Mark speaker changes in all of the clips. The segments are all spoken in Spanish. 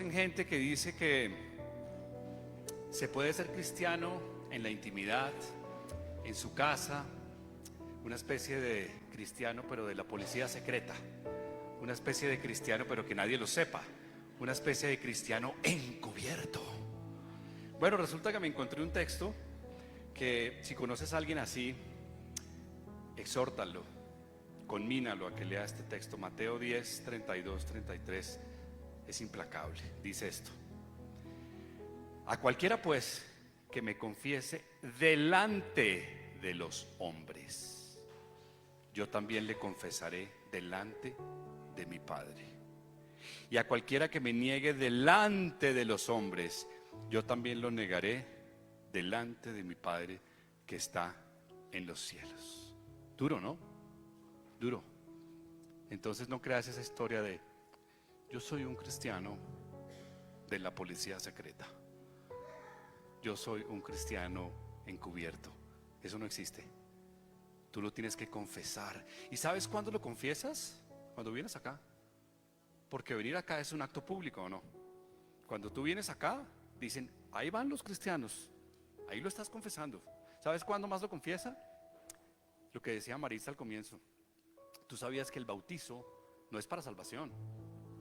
Speaker 1: Conocen gente que dice que se puede ser cristiano en la intimidad, en su casa, una especie de cristiano pero de la policía secreta, una especie de cristiano pero que nadie lo sepa, una especie de cristiano encubierto. Bueno, resulta que me encontré un texto que si conoces a alguien así, exhórtalo, conmínalo a que lea este texto. Mateo 10, 32, 33 es implacable. Dice esto: a cualquiera pues que me confiese delante de los hombres, yo también le confesaré delante de mi Padre. Y a cualquiera que me niegue delante de los hombres, yo también lo negaré delante de mi Padre que está en los cielos. Duro, ¿no? Duro. Entonces no creas esa historia de yo soy un cristiano de la policía secreta, yo soy un cristiano encubierto. Eso no existe. Tú lo tienes que confesar. ¿Y sabes cuándo lo confiesas? Cuando vienes acá. Porque venir acá es un acto público, ¿o no? Cuando tú vienes acá, dicen, ahí van los cristianos. Ahí lo estás confesando. ¿Sabes cuándo más lo confiesa? Lo que decía Marisa al comienzo. Tú sabías que el bautizo no es para salvación.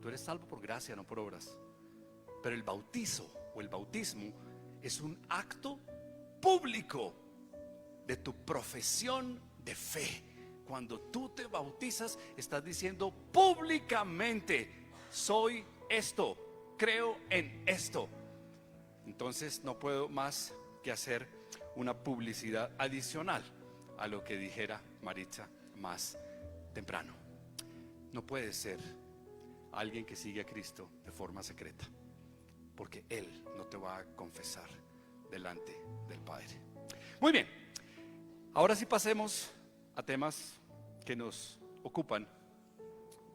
Speaker 1: Tú eres salvo por gracia, no por obras. Pero el bautizo o el bautismo es un acto público de tu profesión de fe. Cuando tú te bautizas, estás diciendo públicamente: soy esto, creo en esto. Entonces no puedo más que hacer una publicidad adicional a lo que dijera Maritza más temprano. No puedes ser alguien que sigue a Cristo de forma secreta, porque Él no te va a confesar delante del Padre. Muy bien, ahora sí pasemos a temas que nos ocupan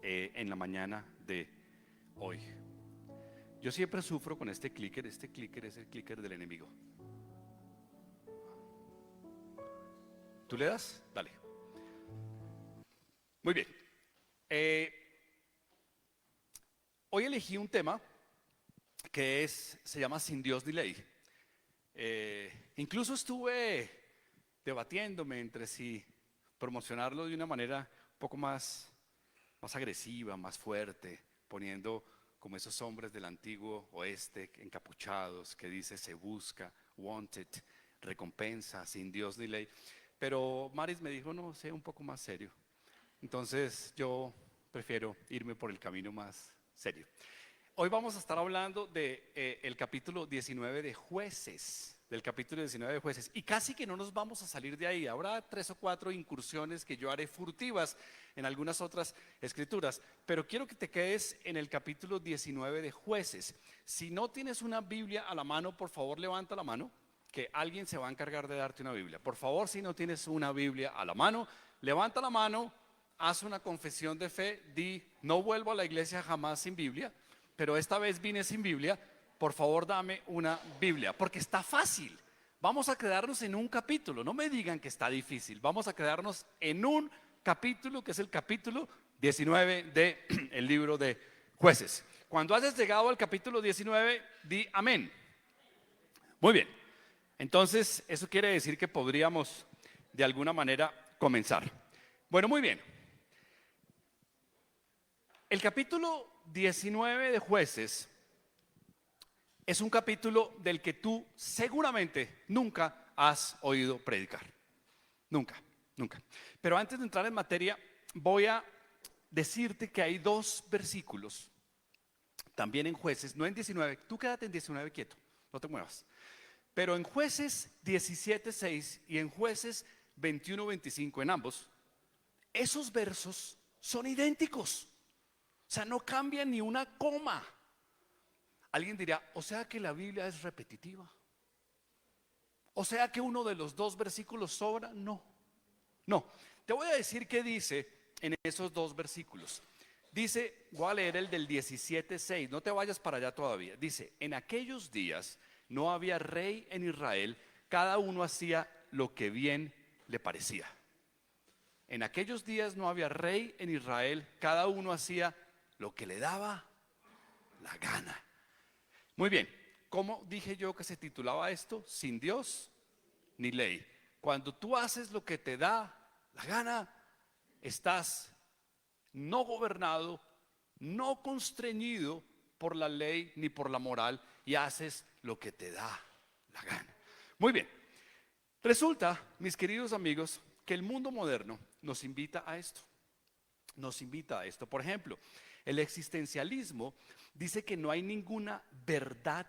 Speaker 1: en la mañana de hoy. Yo siempre sufro con este clicker es el clicker del enemigo. ¿Tú le das? Dale. Muy bien. Hoy elegí un tema que se llama Sin Dios ni ley. Incluso estuve debatiéndome entre si promocionarlo de una manera un poco más agresiva, más fuerte, poniendo como esos hombres del antiguo oeste encapuchados que dice se busca, wanted, recompensa, sin Dios ni ley. Pero Maris me dijo, no, sé un poco más serio. Entonces yo prefiero irme por el camino más serio. Hoy vamos a estar hablando del capítulo 19 de Jueces, del capítulo 19 de Jueces, y casi que no nos vamos a salir de ahí. Habrá 3 o 4 incursiones que yo haré furtivas en algunas otras escrituras, pero quiero que te quedes en el capítulo 19 de Jueces. Si no tienes una Biblia a la mano, por favor levanta la mano, que alguien se va a encargar de darte una Biblia. Por favor, si no tienes una Biblia a la mano, levanta la mano, haz una confesión de fe, di, no vuelvo a la iglesia jamás sin Biblia, pero esta vez vine sin Biblia, por favor dame una Biblia, porque está fácil. Vamos a quedarnos en un capítulo, no me digan que está difícil, vamos a quedarnos en un capítulo que es el capítulo 19 del libro de Jueces. Cuando hayas llegado al capítulo 19, di amén. Muy bien, entonces eso quiere decir que podríamos de alguna manera comenzar. Bueno, muy bien. El capítulo 19 de Jueces es un capítulo del que tú seguramente nunca has oído predicar. Nunca, nunca. Pero antes de entrar en materia, voy a decirte que hay 2 versículos también en Jueces, no en 19, tú quédate en 19 quieto, no te muevas. Pero en Jueces 17:6 y en Jueces 21:25, en ambos, esos versos son idénticos. O sea, no cambia ni una coma. Alguien dirá, o sea que la Biblia es repetitiva. O sea que uno de los 2 versículos sobra. No, no. Te voy a decir qué dice en esos 2 versículos. Dice, voy a leer el del 17:6, no te vayas para allá todavía. Dice, en aquellos días no había rey en Israel, cada uno hacía lo que bien le parecía. En aquellos días no había rey en Israel, cada uno hacía lo que le daba la gana. Muy bien, ¿cómo dije yo que se titulaba esto? Sin Dios ni ley. Cuando tú haces lo que te da la gana, estás no gobernado, no constreñido por la ley ni por la moral, y haces lo que te da la gana. Muy bien, resulta, mis queridos amigos, que el mundo moderno nos invita a esto. Nos invita a esto. Por ejemplo, el existencialismo dice que no hay ninguna verdad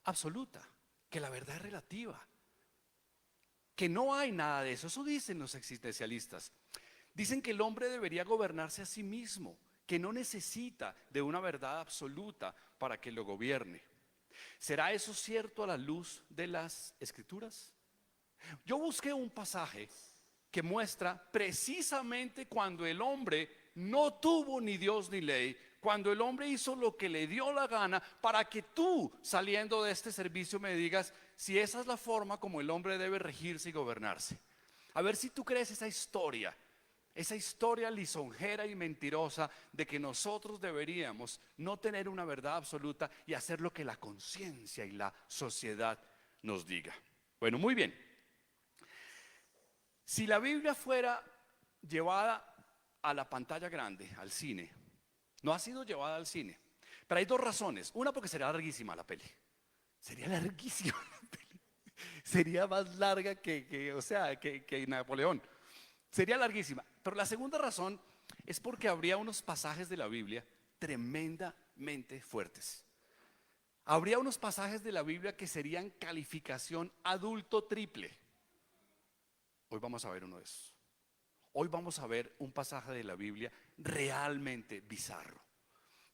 Speaker 1: absoluta, que la verdad es relativa, que no hay nada de eso. Eso dicen los existencialistas. Dicen que el hombre debería gobernarse a sí mismo, que no necesita de una verdad absoluta para que lo gobierne. ¿Será eso cierto a la luz de las Escrituras? Yo busqué un pasaje que muestra precisamente cuando el hombre no tuvo ni Dios ni ley, cuando el hombre hizo lo que le dio la gana, para que tú, saliendo de este servicio, me digas si esa es la forma como el hombre debe regirse y gobernarse. A ver si tú crees esa historia lisonjera y mentirosa de que nosotros deberíamos no tener una verdad absoluta y hacer lo que la conciencia y la sociedad nos diga. Bueno, muy bien. Si la Biblia fuera llevada a la pantalla grande, al cine, no ha sido llevada al cine, pero hay dos razones. Una, porque sería larguísima la peli. Sería larguísima la peli. Sería más larga que Napoleón. Sería larguísima. Pero la segunda razón es porque habría unos pasajes de la Biblia tremendamente fuertes. Habría unos pasajes de la Biblia que serían calificación adulto triple. Hoy vamos a ver uno de esos. Hoy vamos a ver un pasaje de la Biblia realmente bizarro,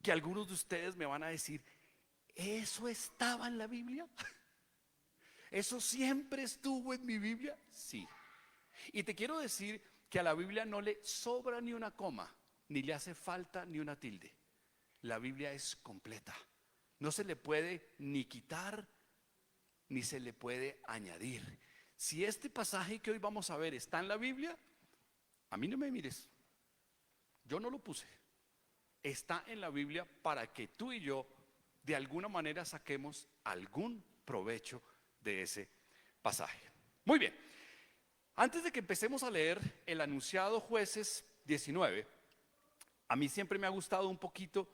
Speaker 1: que algunos de ustedes me van a decir, ¿eso estaba en la Biblia? ¿Eso siempre estuvo en mi Biblia? Sí. Y te quiero decir que a la Biblia no le sobra ni una coma, ni le hace falta ni una tilde. La Biblia es completa. No se le puede ni quitar, ni se le puede añadir. Si este pasaje que hoy vamos a ver está en la Biblia, a mí no me mires, yo no lo puse. Está en la Biblia para que tú y yo de alguna manera saquemos algún provecho de ese pasaje. Muy bien, antes de que empecemos a leer el anunciado Jueces 19, a mí siempre me ha gustado un poquito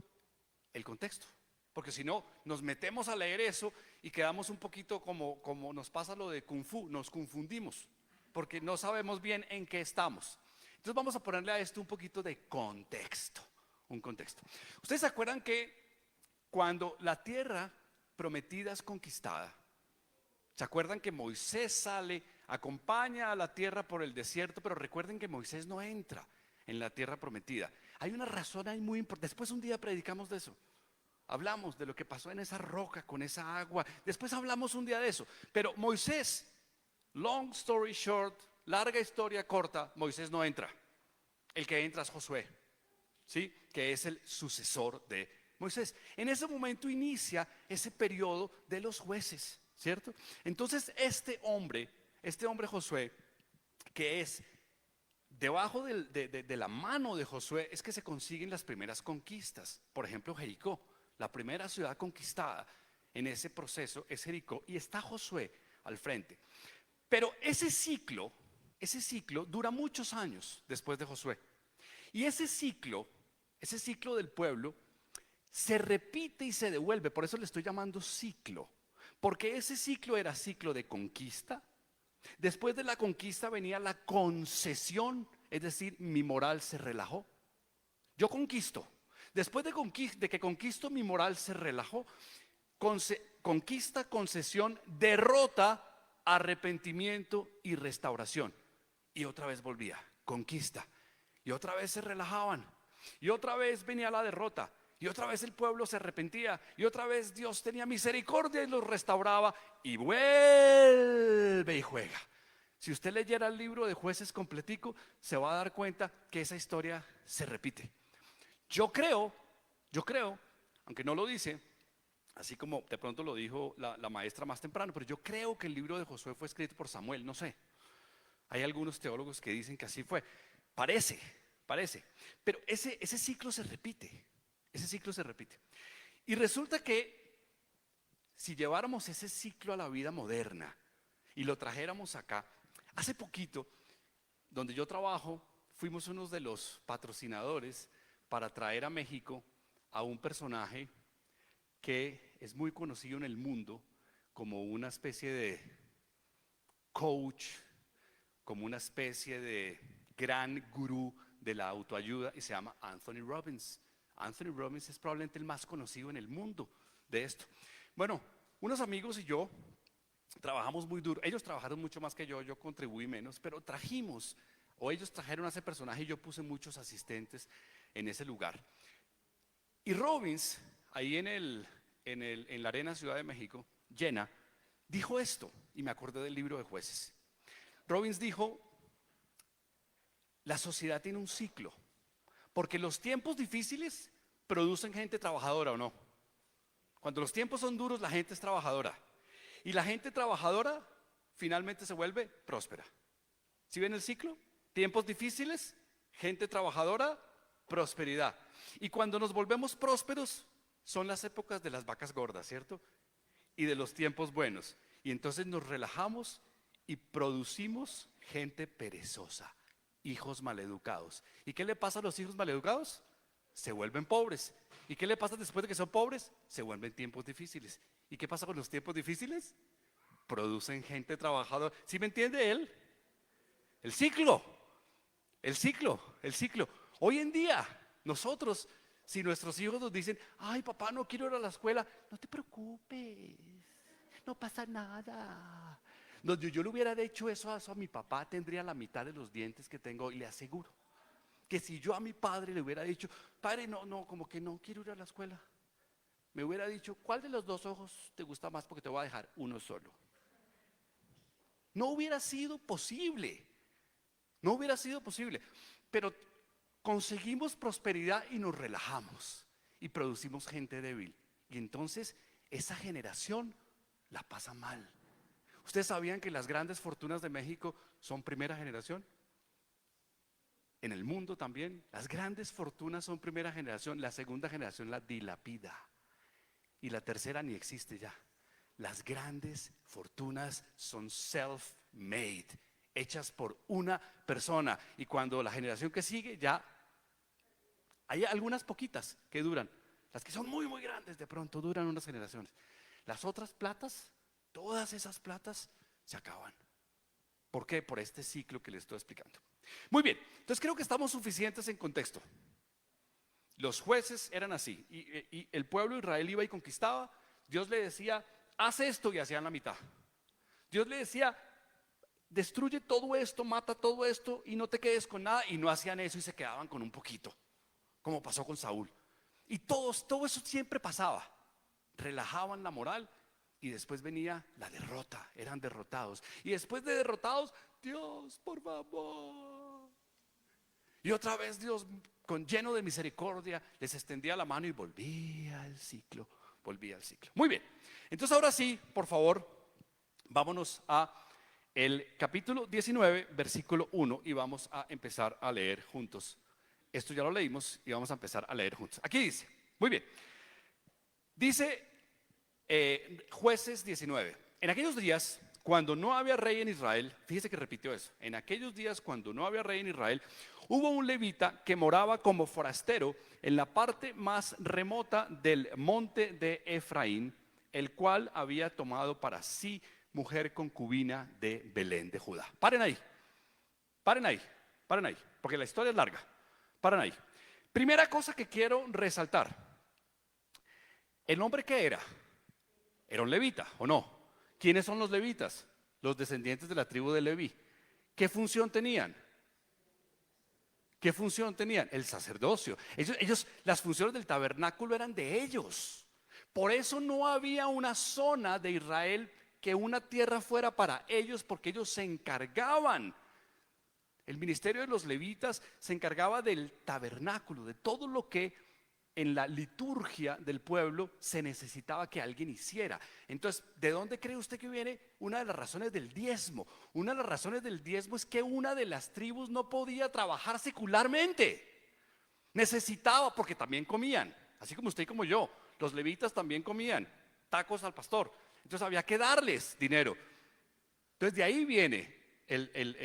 Speaker 1: el contexto, porque si no nos metemos a leer eso y quedamos un poquito como nos pasa lo de Kung Fu, nos confundimos, porque no sabemos bien en qué estamos. Entonces vamos a ponerle a esto un poquito de contexto, un contexto. ¿Ustedes se acuerdan que cuando la tierra prometida es conquistada, se acuerdan que Moisés sale, acompaña a la tierra por el desierto, pero recuerden que Moisés no entra en la tierra prometida? Hay una razón ahí muy importante. Después un día predicamos de eso. Hablamos de lo que pasó en esa roca con esa agua. Después hablamos un día de eso. Pero Moisés, long story short, larga historia corta, Moisés no entra. El que entra es Josué, ¿sí? Que es el sucesor de Moisés. En ese momento inicia ese periodo de los jueces, ¿cierto? Entonces este hombre Josué, que es debajo de la mano de Josué, es que se consiguen las primeras conquistas. Por ejemplo, Jericó, la primera ciudad conquistada en ese proceso es Jericó, y está Josué al frente. Pero ese ciclo dura muchos años después de Josué. Y ese ciclo del pueblo se repite y se devuelve. Por eso le estoy llamando ciclo, porque ese ciclo era ciclo de conquista. Después de la conquista venía la concesión, es decir, mi moral se relajó. Yo conquisto. Después de que conquisto, mi moral se relajó. Conquista, concesión, derrota, arrepentimiento y restauración. Y otra vez volvía, conquista. Y otra vez se relajaban. Y otra vez venía la derrota. Y otra vez el pueblo se arrepentía. Y otra vez Dios tenía misericordia y los restauraba. Y vuelve y juega. Si usted leyera el libro de Jueces completico, se va a dar cuenta que esa historia se repite. Yo creo, aunque no lo dice, así como de pronto lo dijo la maestra más temprano, pero yo creo que el libro de Josué fue escrito por Samuel, no sé. Hay algunos teólogos que dicen que así fue. Parece. Pero ese ciclo se repite. Y resulta que si lleváramos ese ciclo a la vida moderna y lo trajéramos acá, hace poquito, donde yo trabajo, fuimos unos de los patrocinadores para traer a México a un personaje que es muy conocido en el mundo como una especie de coach, como una especie de gran gurú de la autoayuda, y se llama Anthony Robbins. Anthony Robbins es probablemente el más conocido en el mundo de esto. Bueno, unos amigos y yo trabajamos muy duro. Ellos trabajaron mucho más que yo contribuí menos, pero ellos trajeron a ese personaje y yo puse muchos asistentes en ese lugar. Y Robbins, ahí en la Arena Ciudad de México, llena, dijo esto, y me acordé del libro de Jueces. Robbins dijo: la sociedad tiene un ciclo, porque los tiempos difíciles producen gente trabajadora, ¿o no? Cuando los tiempos son duros, la gente es trabajadora. Y la gente trabajadora finalmente se vuelve próspera. ¿Sí ven el ciclo? Tiempos difíciles, gente trabajadora, prosperidad. Y cuando nos volvemos prósperos, son las épocas de las vacas gordas, ¿cierto? Y de los tiempos buenos. Y entonces nos relajamos y producimos gente perezosa, hijos maleducados. ¿Y qué le pasa a los hijos maleducados? Se vuelven pobres. ¿Y qué le pasa después de que son pobres? Se vuelven tiempos difíciles. ¿Y qué pasa con los tiempos difíciles? Producen gente trabajadora. ¿Sí me entiende él? El ciclo. Hoy en día, nosotros, si nuestros hijos nos dicen: ay, papá, no quiero ir a la escuela, no te preocupes, no pasa nada. No, yo le hubiera dicho eso a mi papá, tendría la mitad de los dientes que tengo, y le aseguro que si yo a mi padre le hubiera dicho: padre, no, como que no quiero ir a la escuela, me hubiera dicho: ¿cuál de los dos ojos te gusta más? Porque te voy a dejar uno solo. No hubiera sido posible. Pero conseguimos prosperidad y nos relajamos y producimos gente débil. Y entonces esa generación la pasa mal. ¿Ustedes sabían que las grandes fortunas de México son primera generación? En el mundo también, las grandes fortunas son primera generación, la segunda generación la dilapida y la tercera ni existe ya. Las grandes fortunas son self-made, hechas por una persona, y cuando la generación que sigue ya hay algunas poquitas que duran. Las que son muy grandes de pronto duran unas generaciones. Las otras platas, todas esas platas se acaban. ¿Por qué? Por este ciclo que les estoy explicando. Muy bien, entonces creo que estamos suficientes en contexto. Los jueces eran así, y el pueblo de Israel iba y conquistaba. Dios le decía: haz esto, y hacían la mitad. Dios le decía: destruye todo esto, mata todo esto y no te quedes con nada, y no hacían eso y se quedaban con un poquito, como pasó con Saúl. Y todo eso siempre pasaba. Relajaban la moral y después venía la derrota, eran derrotados. Y después de derrotados: Dios, por favor. Y otra vez Dios, lleno de misericordia, les extendía la mano y volvía al ciclo. Muy bien, entonces ahora sí, por favor, vámonos a el capítulo 19, versículo 1, y vamos a empezar a leer juntos. Esto ya lo leímos y vamos a empezar a leer juntos. Aquí dice, muy bien, dice Jueces 19: en aquellos días, cuando no había rey en Israel, fíjese que repitió eso, en aquellos días cuando no había rey en Israel, hubo un levita que moraba como forastero en la parte más remota del monte de Efraín, el cual había tomado para sí mujer concubina de Belén de Judá. Paren ahí, porque la historia es larga. Paren ahí. Primera cosa que quiero resaltar: ¿el hombre qué era? Era un levita, ¿o no? ¿Quiénes son los levitas? Los descendientes de la tribu de Leví. ¿Qué función tenían? El sacerdocio. Las funciones del tabernáculo eran de ellos. Por eso no había una zona de Israel que una tierra fuera para ellos, porque ellos se encargaban. El ministerio de los levitas se encargaba del tabernáculo, de todo lo que en la liturgia del pueblo se necesitaba que alguien hiciera. Entonces, ¿de dónde cree usted que viene una de las razones del diezmo? Una de las razones del diezmo es que una de las tribus no podía trabajar secularmente. Necesitaba, porque también comían, así como usted y como yo. Los levitas también comían. tacos al pastor. Entonces había que darles dinero. Entonces de ahí viene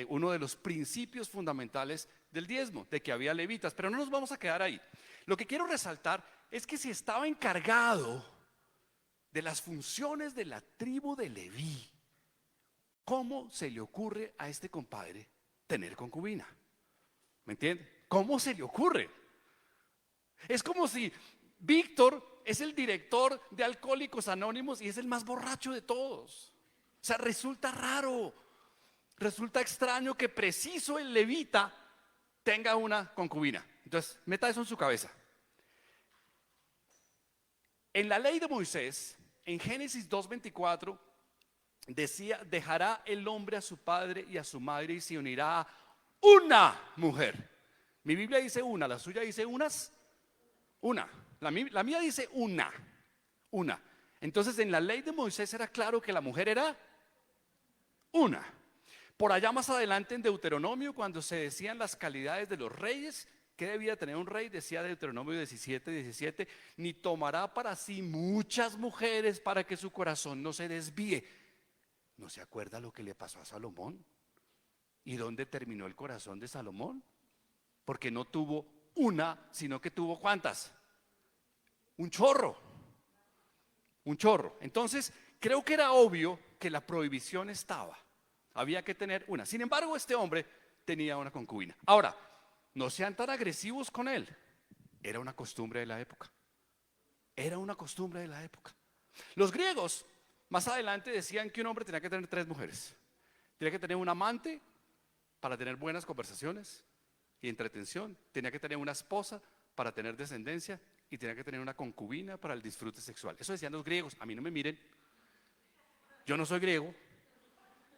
Speaker 1: uno de los principios fundamentales del diezmo, de que había levitas. Pero no nos vamos a quedar ahí. Lo que quiero resaltar es que si estaba encargado de las funciones de la tribu de Leví, ¿cómo se le ocurre a este compadre tener concubina? ¿Me entiende? ¿Cómo se le ocurre? Es como si Víctor es el director de Alcohólicos Anónimos y es el más borracho de todos. O sea, resulta raro, resulta extraño que preciso el levita tenga una concubina. Entonces, meta eso en su cabeza. En la ley de Moisés, en Génesis 2:24, decía: dejará el hombre a su padre y a su madre y se unirá a una mujer. Mi Biblia dice una, la suya dice unas. Una. La mía dice una. Entonces en la ley de Moisés era claro que la mujer era una. Por allá más adelante en Deuteronomio, cuando se decían las calidades de los reyes, ¿qué debía tener un rey? Decía Deuteronomio 17:17, ni tomará para sí muchas mujeres para que su corazón no se desvíe. ¿No se acuerda lo que le pasó a Salomón? ¿Y dónde terminó el corazón de Salomón? Porque no tuvo una, sino que tuvo ¿cuántas? Un chorro. Entonces, creo que era obvio que la prohibición estaba. Había que tener una. Sin embargo, este hombre tenía una concubina. Ahora, no sean tan agresivos con él. Era una costumbre de la época. Los griegos, más adelante, decían que un hombre tenía que tener 3 mujeres. Tenía que tener un amante para tener buenas conversaciones y entretención. Tenía que tener una esposa para tener descendencia y tenía que tener una concubina para el disfrute sexual. Eso decían los griegos. A mí no me miren, yo no soy griego,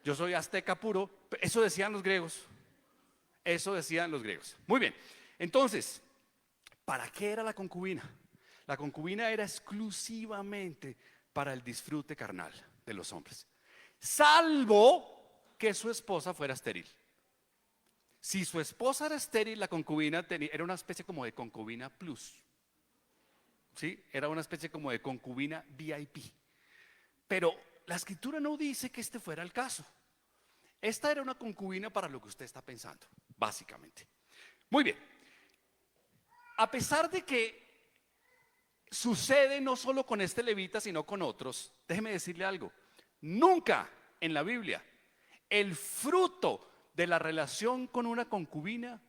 Speaker 1: yo soy azteca puro. Eso decían los griegos. Muy bien, entonces, ¿para qué era la concubina? La concubina era exclusivamente para el disfrute carnal de los hombres, salvo que su esposa fuera estéril. Si su esposa era estéril, la concubina era una especie como de concubina plus. ¿Sí? Era una especie como de concubina VIP. Pero la escritura no dice que este fuera el caso. Esta era una concubina para lo que usted está pensando, básicamente. Muy bien. A pesar de que sucede no solo con este levita, sino con otros, déjeme decirle algo. Nunca en la Biblia el fruto de la relación con una concubina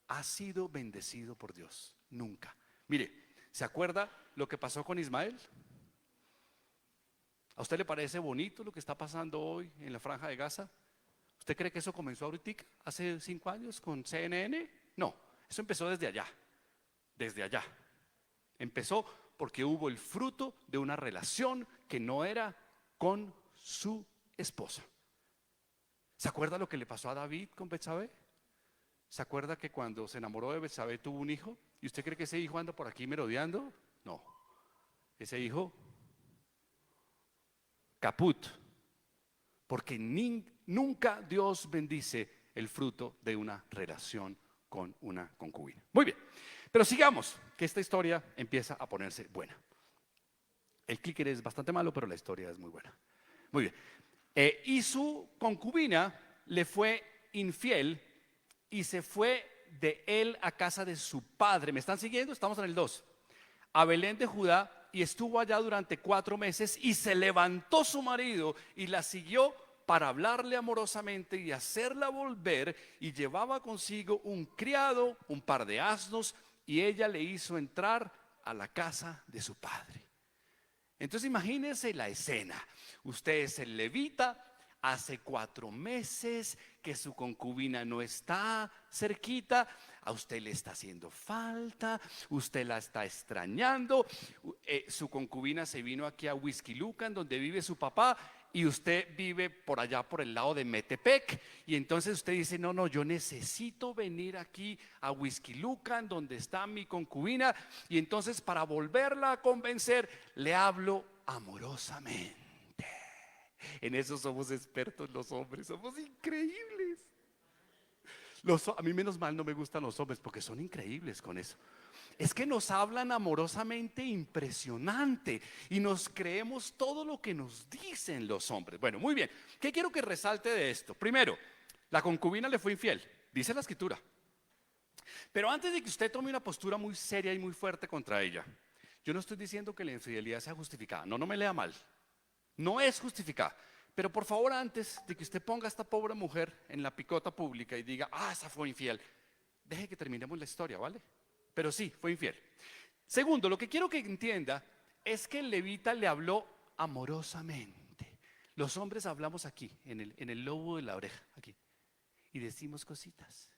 Speaker 1: ha sido bendecido por Dios. Nunca. Mire, ¿se acuerda lo que pasó con Ismael? ¿A usted le parece bonito lo que está pasando hoy en la Franja de Gaza? ¿Usted cree que eso comenzó ahorita, hace 5 años con CNN? No, eso empezó desde allá. Empezó porque hubo el fruto de una relación que no era con su esposa. ¿Se acuerda lo que le pasó a David con Betsabé? ¿Se acuerda que cuando se enamoró de Betsabé tuvo un hijo? ¿Y usted cree que ese hijo anda por aquí merodeando? No, ese hijo caput, porque nunca Dios bendice el fruto de una relación con una concubina. Muy bien, pero sigamos, que esta historia empieza a ponerse buena. El clicker es bastante malo, pero la historia es muy buena. Muy bien. Y su concubina le fue infiel y se fue de él a casa de su padre. ¿Me están siguiendo? Estamos en el 2. A Belén de Judá, y estuvo allá durante 4 meses, y se levantó su marido y la siguió para hablarle amorosamente y hacerla volver, y llevaba consigo un criado, un par de asnos, y ella le hizo entrar a la casa de su padre. Entonces imagínense la escena. Usted es el levita, hace 4 meses que su concubina no está cerquita, a usted le está haciendo falta, usted la está extrañando, su concubina se vino aquí a Whisky Lucan, donde vive su papá, y usted vive por allá por el lado de Metepec, y entonces usted dice: no, yo necesito venir aquí a Whisky Lucan, donde está mi concubina, y entonces para volverla a convencer le hablo amorosamente. En eso somos expertos los hombres, somos increíbles. A mí menos mal no me gustan los hombres porque son increíbles con eso. Es que nos hablan amorosamente impresionante y nos creemos todo lo que nos dicen los hombres. Bueno, muy bien. ¿Qué quiero que resalte de esto? Primero, la concubina le fue infiel, dice la escritura. Pero antes de que usted tome una postura muy seria y muy fuerte contra ella, yo no estoy diciendo que la infidelidad sea justificada. No, no me lea mal. No es justificada. Pero por favor, antes de que usted ponga a esta pobre mujer en la picota pública y diga, esa fue infiel, deje que terminemos la historia, ¿vale? Pero sí, fue infiel. Segundo, lo que quiero que entienda es que el levita le habló amorosamente. Los hombres hablamos aquí, en el lobo de la oreja, aquí, y decimos cositas,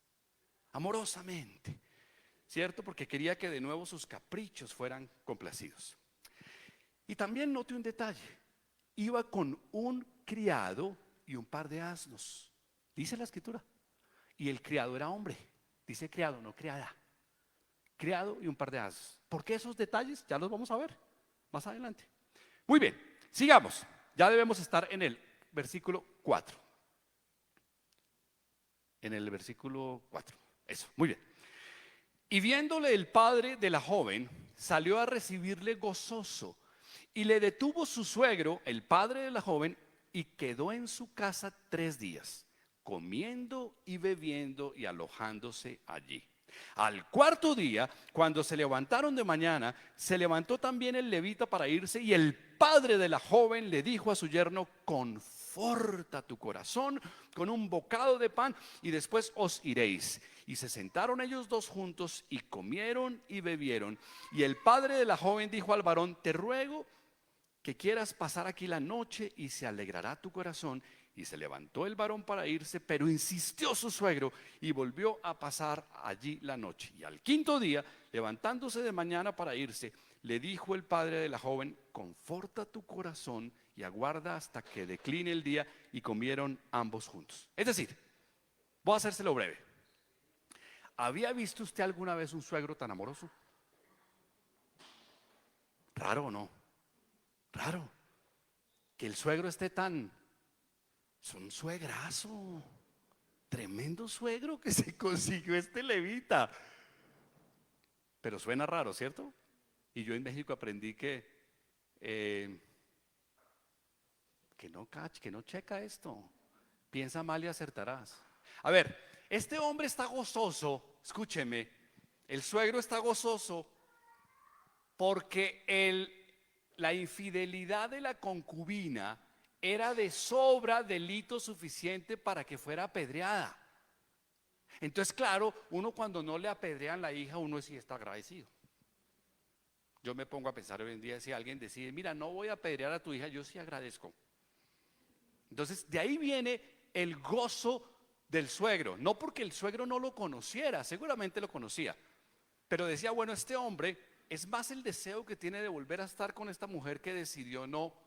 Speaker 1: amorosamente, ¿cierto? Porque quería que de nuevo sus caprichos fueran complacidos. Y también note un detalle, iba con un criado y un par de asnos, dice la escritura, y el criado era hombre, dice criado, no criada. Criado y un par de asnos. ¿Por qué esos detalles? Ya los vamos a ver más adelante. Muy bien, sigamos. Ya debemos estar en el versículo 4. En el versículo 4. Eso, muy bien. Y viéndole el padre de la joven, salió a recibirle gozoso. Y le detuvo su suegro, el padre de la joven, y quedó en su casa 3 días, comiendo y bebiendo y alojándose allí. Al cuarto día, cuando se levantaron de mañana, se levantó también el levita para irse, y el padre de la joven le dijo a su yerno: conforta tu corazón con un bocado de pan y después os iréis. Y se sentaron ellos dos juntos y comieron y bebieron. Y el padre de la joven dijo al varón: te ruego que quieras pasar aquí la noche y se alegrará tu corazón. Y se levantó el varón para irse, pero insistió su suegro y volvió a pasar allí la noche. Y al quinto día, levantándose de mañana para irse, le dijo el padre de la joven: conforta tu corazón y aguarda hasta que decline el día. Y comieron ambos juntos. Es decir, voy a hacérselo breve. ¿Había visto usted alguna vez un suegro tan amoroso? ¿Raro o no? Raro. Que el suegro esté tan... Es un suegrazo, tremendo suegro que se consiguió este levita. Pero suena raro, ¿cierto? Y yo en México aprendí que no checa esto. Piensa mal y acertarás. A ver, este hombre está gozoso, escúcheme, el suegro está gozoso porque la infidelidad de la concubina era de sobra delito suficiente para que fuera apedreada. Entonces, claro, uno cuando no le apedrean la hija, uno sí está agradecido. Yo me pongo a pensar hoy en día, si alguien decide, mira, no voy a apedrear a tu hija, yo sí agradezco. Entonces, de ahí viene el gozo del suegro. No porque el suegro no lo conociera, seguramente lo conocía. Pero decía, bueno, este hombre es más el deseo que tiene de volver a estar con esta mujer que decidió no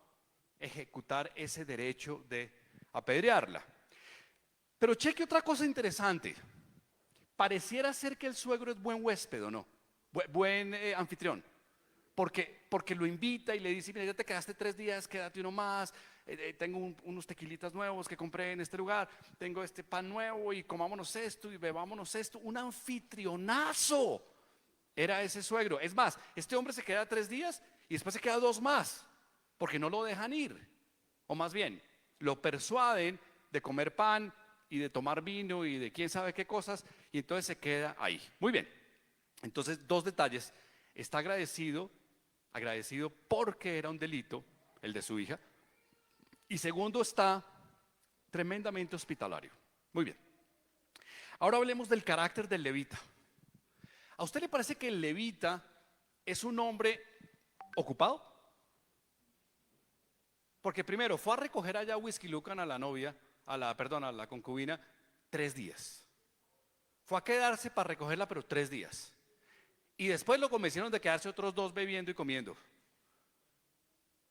Speaker 1: ejecutar ese derecho de apedrearla. Pero cheque otra cosa interesante. Pareciera ser que el suegro es buen huésped, ¿o no? Buen anfitrión. Porque lo invita y le dice: mira, ya te quedaste 3 días, quédate uno más. Tengo unos tequilitas nuevos que compré en este lugar. Tengo este pan nuevo y comámonos esto y bebámonos esto. Un anfitrionazo era ese suegro. Es más, este hombre se queda 3 días y después se queda 2 más. Porque no lo dejan ir, o más bien, lo persuaden de comer pan y de tomar vino y de quién sabe qué cosas, y entonces se queda ahí. Muy bien, entonces 2 detalles: está agradecido porque era un delito el de su hija, y segundo, está tremendamente hospitalario. Muy bien, ahora hablemos del carácter del levita. ¿A usted le parece que el levita es un hombre ocupado? Porque primero fue a recoger allá a Whisky Lucan a la novia, a la concubina, 3 días. Fue a quedarse para recogerla, pero 3 días. Y después lo convencieron de quedarse otros 2 bebiendo y comiendo.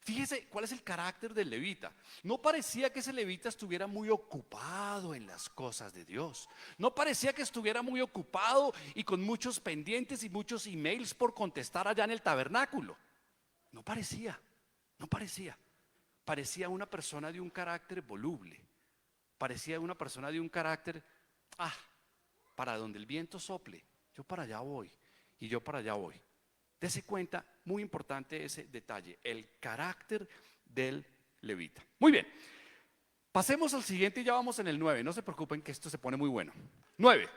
Speaker 1: Fíjese cuál es el carácter del levita. No parecía que ese levita estuviera muy ocupado en las cosas de Dios. No parecía que estuviera muy ocupado y con muchos pendientes y muchos emails por contestar allá en el tabernáculo. No parecía. Parecía una persona de un carácter voluble. Parecía una persona de un carácter para donde el viento sople, yo para allá voy y yo para allá voy. Dese cuenta, muy importante ese detalle, el carácter del levita. Muy bien, pasemos al siguiente y ya vamos en el 9. No se preocupen que esto se pone muy bueno. 9.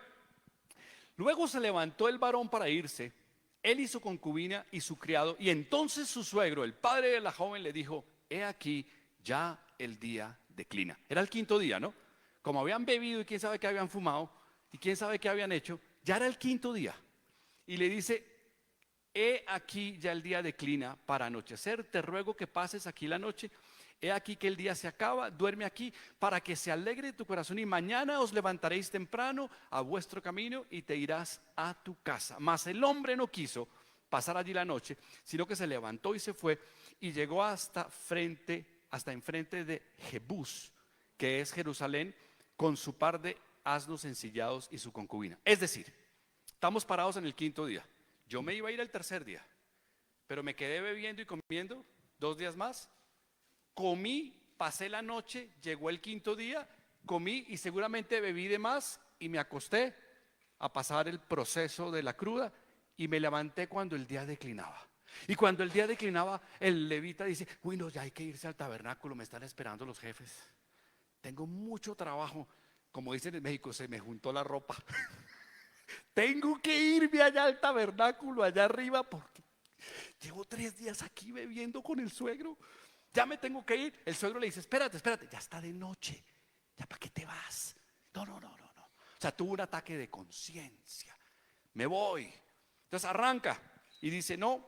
Speaker 1: Luego se levantó el varón para irse, él y su concubina y su criado, y entonces su suegro, el padre de la joven, le dijo: he aquí, ya el día declina. Era el quinto día, ¿no? Como habían bebido y quién sabe qué habían fumado y quién sabe qué habían hecho, ya era el quinto día. Y le dice: he aquí, ya el día declina, para anochecer te ruego que pases aquí la noche. He aquí que el día se acaba, duerme aquí para que se alegre tu corazón, y mañana os levantaréis temprano a vuestro camino y te irás a tu casa. Mas el hombre no quiso pasar allí la noche, sino que se levantó y se fue y llegó hasta enfrente de Jebús, que es Jerusalén, con su par de asnos ensillados y su concubina. Es decir, estamos parados en el quinto día. Yo me iba a ir el tercer día, pero me quedé bebiendo y comiendo 2 días más. Comí, pasé la noche, llegó el quinto día, comí y seguramente bebí de más y me acosté a pasar el proceso de la cruda y me levanté cuando el día declinaba. Y cuando el día declinaba, el levita dice: uy, no, ya hay que irse al tabernáculo, me están esperando los jefes. Tengo mucho trabajo. Como dicen en México, se me juntó la ropa. Tengo que irme allá al tabernáculo, allá arriba, porque llevo 3 días aquí bebiendo con el suegro. Ya me tengo que ir. El suegro le dice: espérate, ya está de noche, ¿ya para qué te vas? No. O sea, tuvo un ataque de conciencia. Me voy. Entonces arranca y dice: no,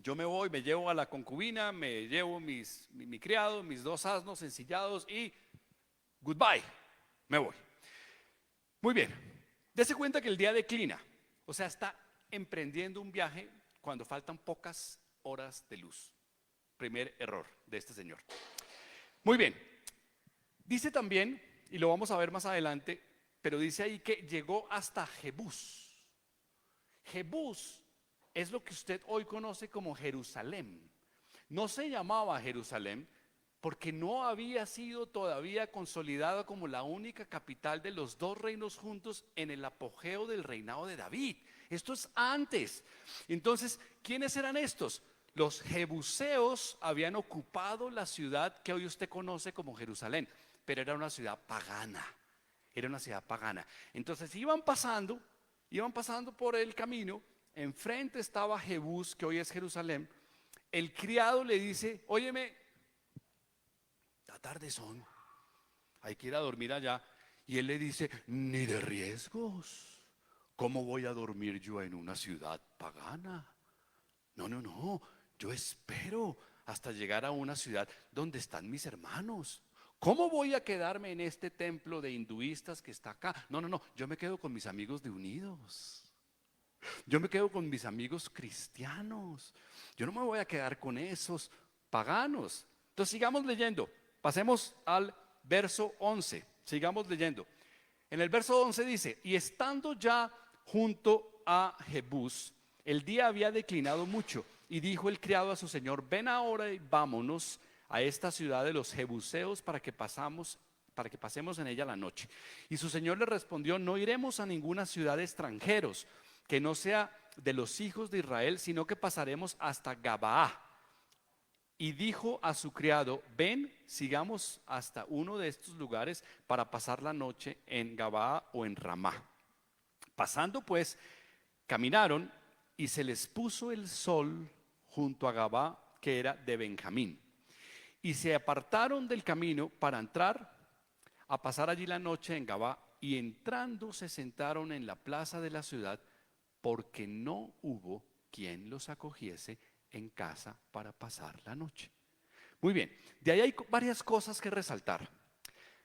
Speaker 1: yo me voy, me llevo a la concubina, me llevo mi criado, mis 2 asnos ensillados y goodbye, me voy. Muy bien, dese cuenta que el día declina, o sea, está emprendiendo un viaje cuando faltan pocas horas de luz. Primer error de este señor. Muy bien, dice también, y lo vamos a ver más adelante, pero dice ahí que llegó hasta Jebús. Jebús es lo que usted hoy conoce como Jerusalén. No se llamaba Jerusalén porque no había sido todavía consolidada como la única capital de los 2 reinos juntos en el apogeo del reinado de David. Esto es antes. Entonces, ¿quiénes eran estos? Los jebuseos habían ocupado la ciudad que hoy usted conoce como Jerusalén, pero era una ciudad pagana. Era una ciudad pagana. Entonces iban pasando por el camino. Enfrente estaba Jebús, que hoy es Jerusalén. El criado le dice: óyeme, la tarde son, hay que ir a dormir allá. Y él le dice: ni de riesgos. ¿Cómo voy a dormir yo en una ciudad pagana? No, yo espero hasta llegar a una ciudad donde están mis hermanos. ¿Cómo voy a quedarme en este templo de hinduistas que está acá? No, yo me quedo con mis amigos de Unidos. Yo me quedo con mis amigos cristianos. Yo no me voy a quedar con esos paganos. Entonces sigamos leyendo. Pasemos al verso 11. Sigamos leyendo. En el verso 11 dice: y estando ya junto a Jebús, el día había declinado mucho, y dijo el criado a su señor: ven ahora y vámonos a esta ciudad de los jebuseos para que pasemos en ella la noche. Y su señor le respondió: no iremos a ninguna ciudad de extranjeros que no sea de los hijos de Israel, sino que pasaremos hasta Gabaa. Y dijo a su criado: ven, sigamos hasta uno de estos lugares para pasar la noche en Gabaa o en Ramá. Pasando pues, caminaron, y se les puso el sol junto a Gabaa, que era de Benjamín. Y se apartaron del camino para entrar a pasar allí la noche en Gabaa, y entrando se sentaron en la plaza de la ciudad, porque no hubo quien los acogiese en casa para pasar la noche. Muy bien, de ahí hay varias cosas que resaltar.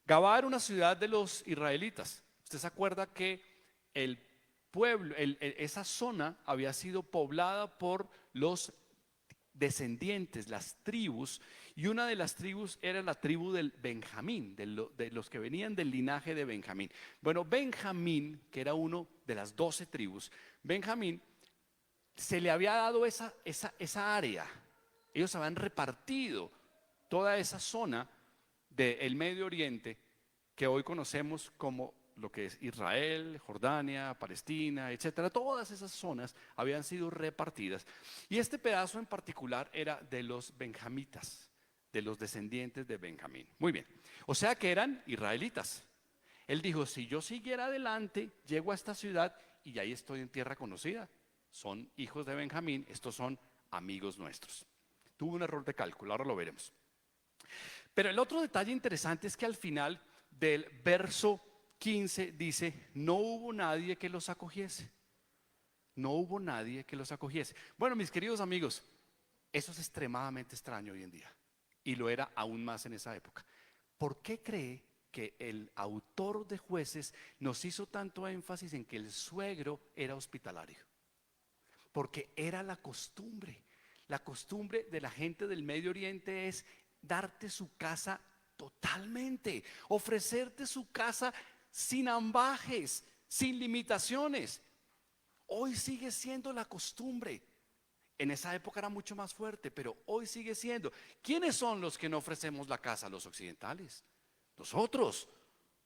Speaker 1: Gabaa era una ciudad de los israelitas. Usted se acuerda que el pueblo, esa zona había sido poblada por los descendientes, las tribus, y una de las tribus era la tribu del Benjamín, de los que venían del linaje de Benjamín. Bueno, Benjamín, que era uno de las 12 tribus, Benjamín se le había dado esa área. Ellos habían repartido toda esa zona del Medio Oriente que hoy conocemos como lo que es Israel, Jordania, Palestina, etcétera. Todas esas zonas habían sido repartidas. Y este pedazo en particular era de los benjamitas, de los descendientes de Benjamín. Muy bien. O sea que eran israelitas. Él dijo, si yo siguiera adelante, llego a esta ciudad y ahí estoy en tierra conocida. Son hijos de Benjamín, estos son amigos nuestros. Tuvo un error de cálculo, ahora lo veremos. Pero el otro detalle interesante es que al final del verso 15 dice, no hubo nadie que los acogiese. No hubo nadie que los acogiese. Bueno, mis queridos amigos, eso es extremadamente extraño hoy en día. Y lo era aún más en esa época. ¿Por qué cree que el autor de Jueces nos hizo tanto énfasis en que el suegro era hospitalario? Porque era la costumbre. La costumbre de la gente del Medio Oriente es darte su casa totalmente, ofrecerte su casa sin ambajes, sin limitaciones. Hoy sigue siendo la costumbre. En esa época era mucho más fuerte, pero hoy sigue siendo. ¿Quiénes son los que no ofrecemos la casa? Los occidentales. Nosotros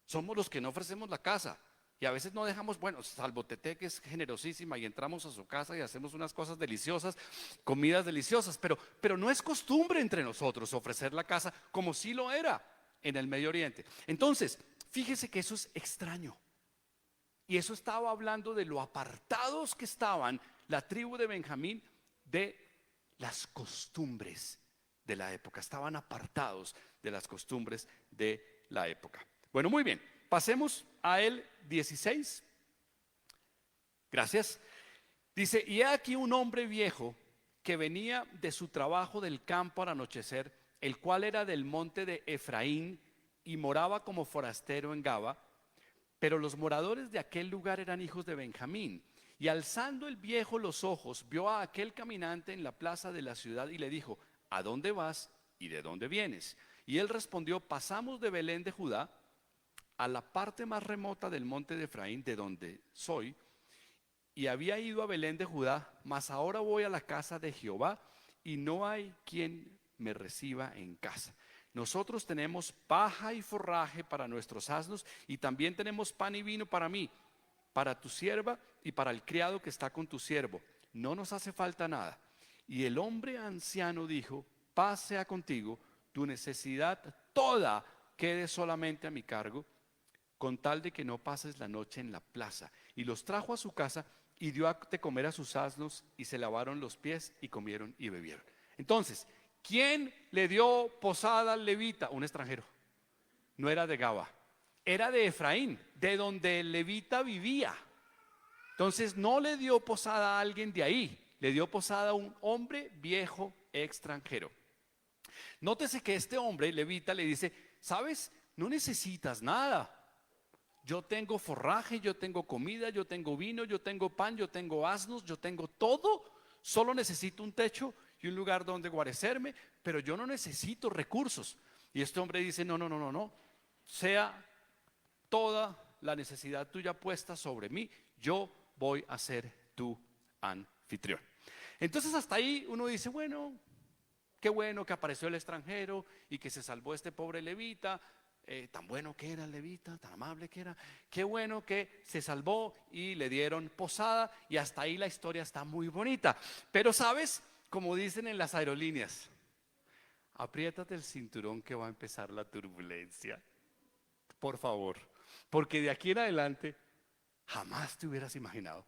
Speaker 1: somos los que no ofrecemos la casa. Y a veces no dejamos, bueno, salvo Tete, que es generosísima, y entramos a su casa y hacemos unas cosas deliciosas, comidas deliciosas, pero no es costumbre entre nosotros ofrecer la casa como sí lo era en el Medio Oriente. Entonces, fíjese que eso es extraño. Y eso estaba hablando de lo apartados que estaban la tribu de Benjamín de las costumbres de la época. Estaban apartados de las costumbres de la época. Bueno, muy bien. Pasemos a el 16. Gracias. Dice, y he aquí un hombre viejo que venía de su trabajo del campo al anochecer, el cual era del monte de Efraín y moraba como forastero en Gaba, pero los moradores de aquel lugar eran hijos de Benjamín. Y alzando el viejo los ojos, vio a aquel caminante en la plaza de la ciudad y le dijo, ¿a dónde vas y de dónde vienes? Y él respondió, pasamos de Belén de Judá a la parte más remota del monte de Efraín, de donde soy, y había ido a Belén de Judá, mas ahora voy a la casa de Jehová, y no hay quien me reciba en casa. Nosotros tenemos paja y forraje para nuestros asnos, y también tenemos pan y vino para mí, para tu sierva y para el criado que está con tu siervo. No nos hace falta nada. Y el hombre anciano dijo, paz sea contigo, tu necesidad toda quede solamente a mi cargo, con tal de que no pases la noche en la plaza. Y los trajo a su casa y dio de comer a sus asnos, y se lavaron los pies y comieron y bebieron. Entonces, ¿quién le dio posada al levita? Un extranjero. No era de Gaba, era de Efraín, de donde el levita vivía. Entonces no le dio posada a alguien de ahí, le dio posada a un hombre viejo extranjero. Nótese que este hombre levita le dice, ¿sabes? No necesitas nada. Yo tengo forraje, yo tengo comida, yo tengo vino, yo tengo pan, yo tengo asnos, yo tengo todo. Solo necesito un techo y un lugar donde guarecerme, pero yo no necesito recursos. Y este hombre dice, no, no, no, no, no. Sea toda la necesidad tuya puesta sobre mí, yo voy a ser tu anfitrión. Entonces hasta ahí uno dice, bueno, qué bueno que apareció el extranjero y que se salvó este pobre levita. Tan bueno que era el levita, tan amable que era, qué bueno que se salvó y le dieron posada, y hasta ahí la historia está muy bonita. Pero sabes, como dicen en las aerolíneas, apriétate el cinturón que va a empezar la turbulencia, por favor, porque de aquí en adelante jamás te hubieras imaginado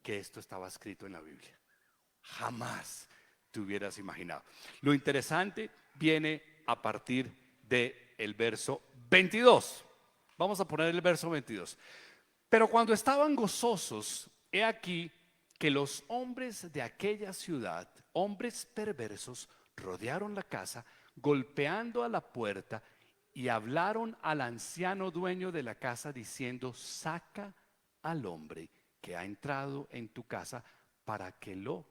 Speaker 1: que esto estaba escrito en la Biblia. Jamás te hubieras imaginado. Lo interesante viene a partir del verso 22. Vamos a poner el verso 22. Pero cuando estaban gozosos, he aquí que los hombres de aquella ciudad, hombres perversos, rodearon la casa, golpeando a la puerta, y hablaron al anciano dueño de la casa diciendo, saca al hombre que ha entrado en tu casa para que lo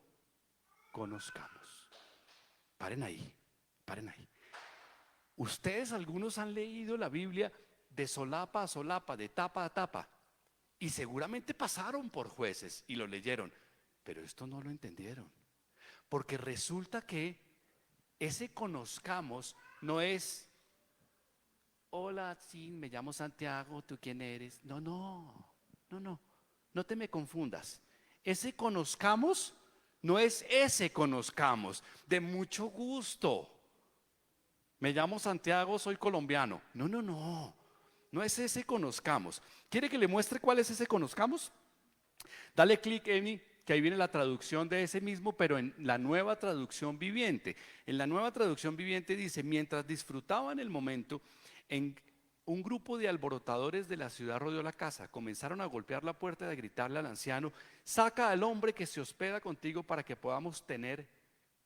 Speaker 1: conozcamos. Paren ahí, paren ahí. Ustedes algunos han leído la Biblia de solapa a solapa, de tapa a tapa, y seguramente pasaron por Jueces y lo leyeron, pero esto no lo entendieron, porque resulta que ese conozcamos no es hola, sí, me llamo Santiago, ¿tú quién eres? No, no te me confundas. Ese conozcamos no es ese conozcamos, de mucho gusto. Me llamo Santiago, soy colombiano. No es ese conozcamos. ¿Quiere que le muestre cuál es ese conozcamos? Dale clic, Emi, que ahí viene la traducción de ese mismo, pero en la nueva traducción viviente. En la nueva traducción viviente dice, mientras disfrutaban el momento, un grupo de alborotadores de la ciudad rodeó la casa, comenzaron a golpear la puerta y a gritarle al anciano, saca al hombre que se hospeda contigo para que podamos tener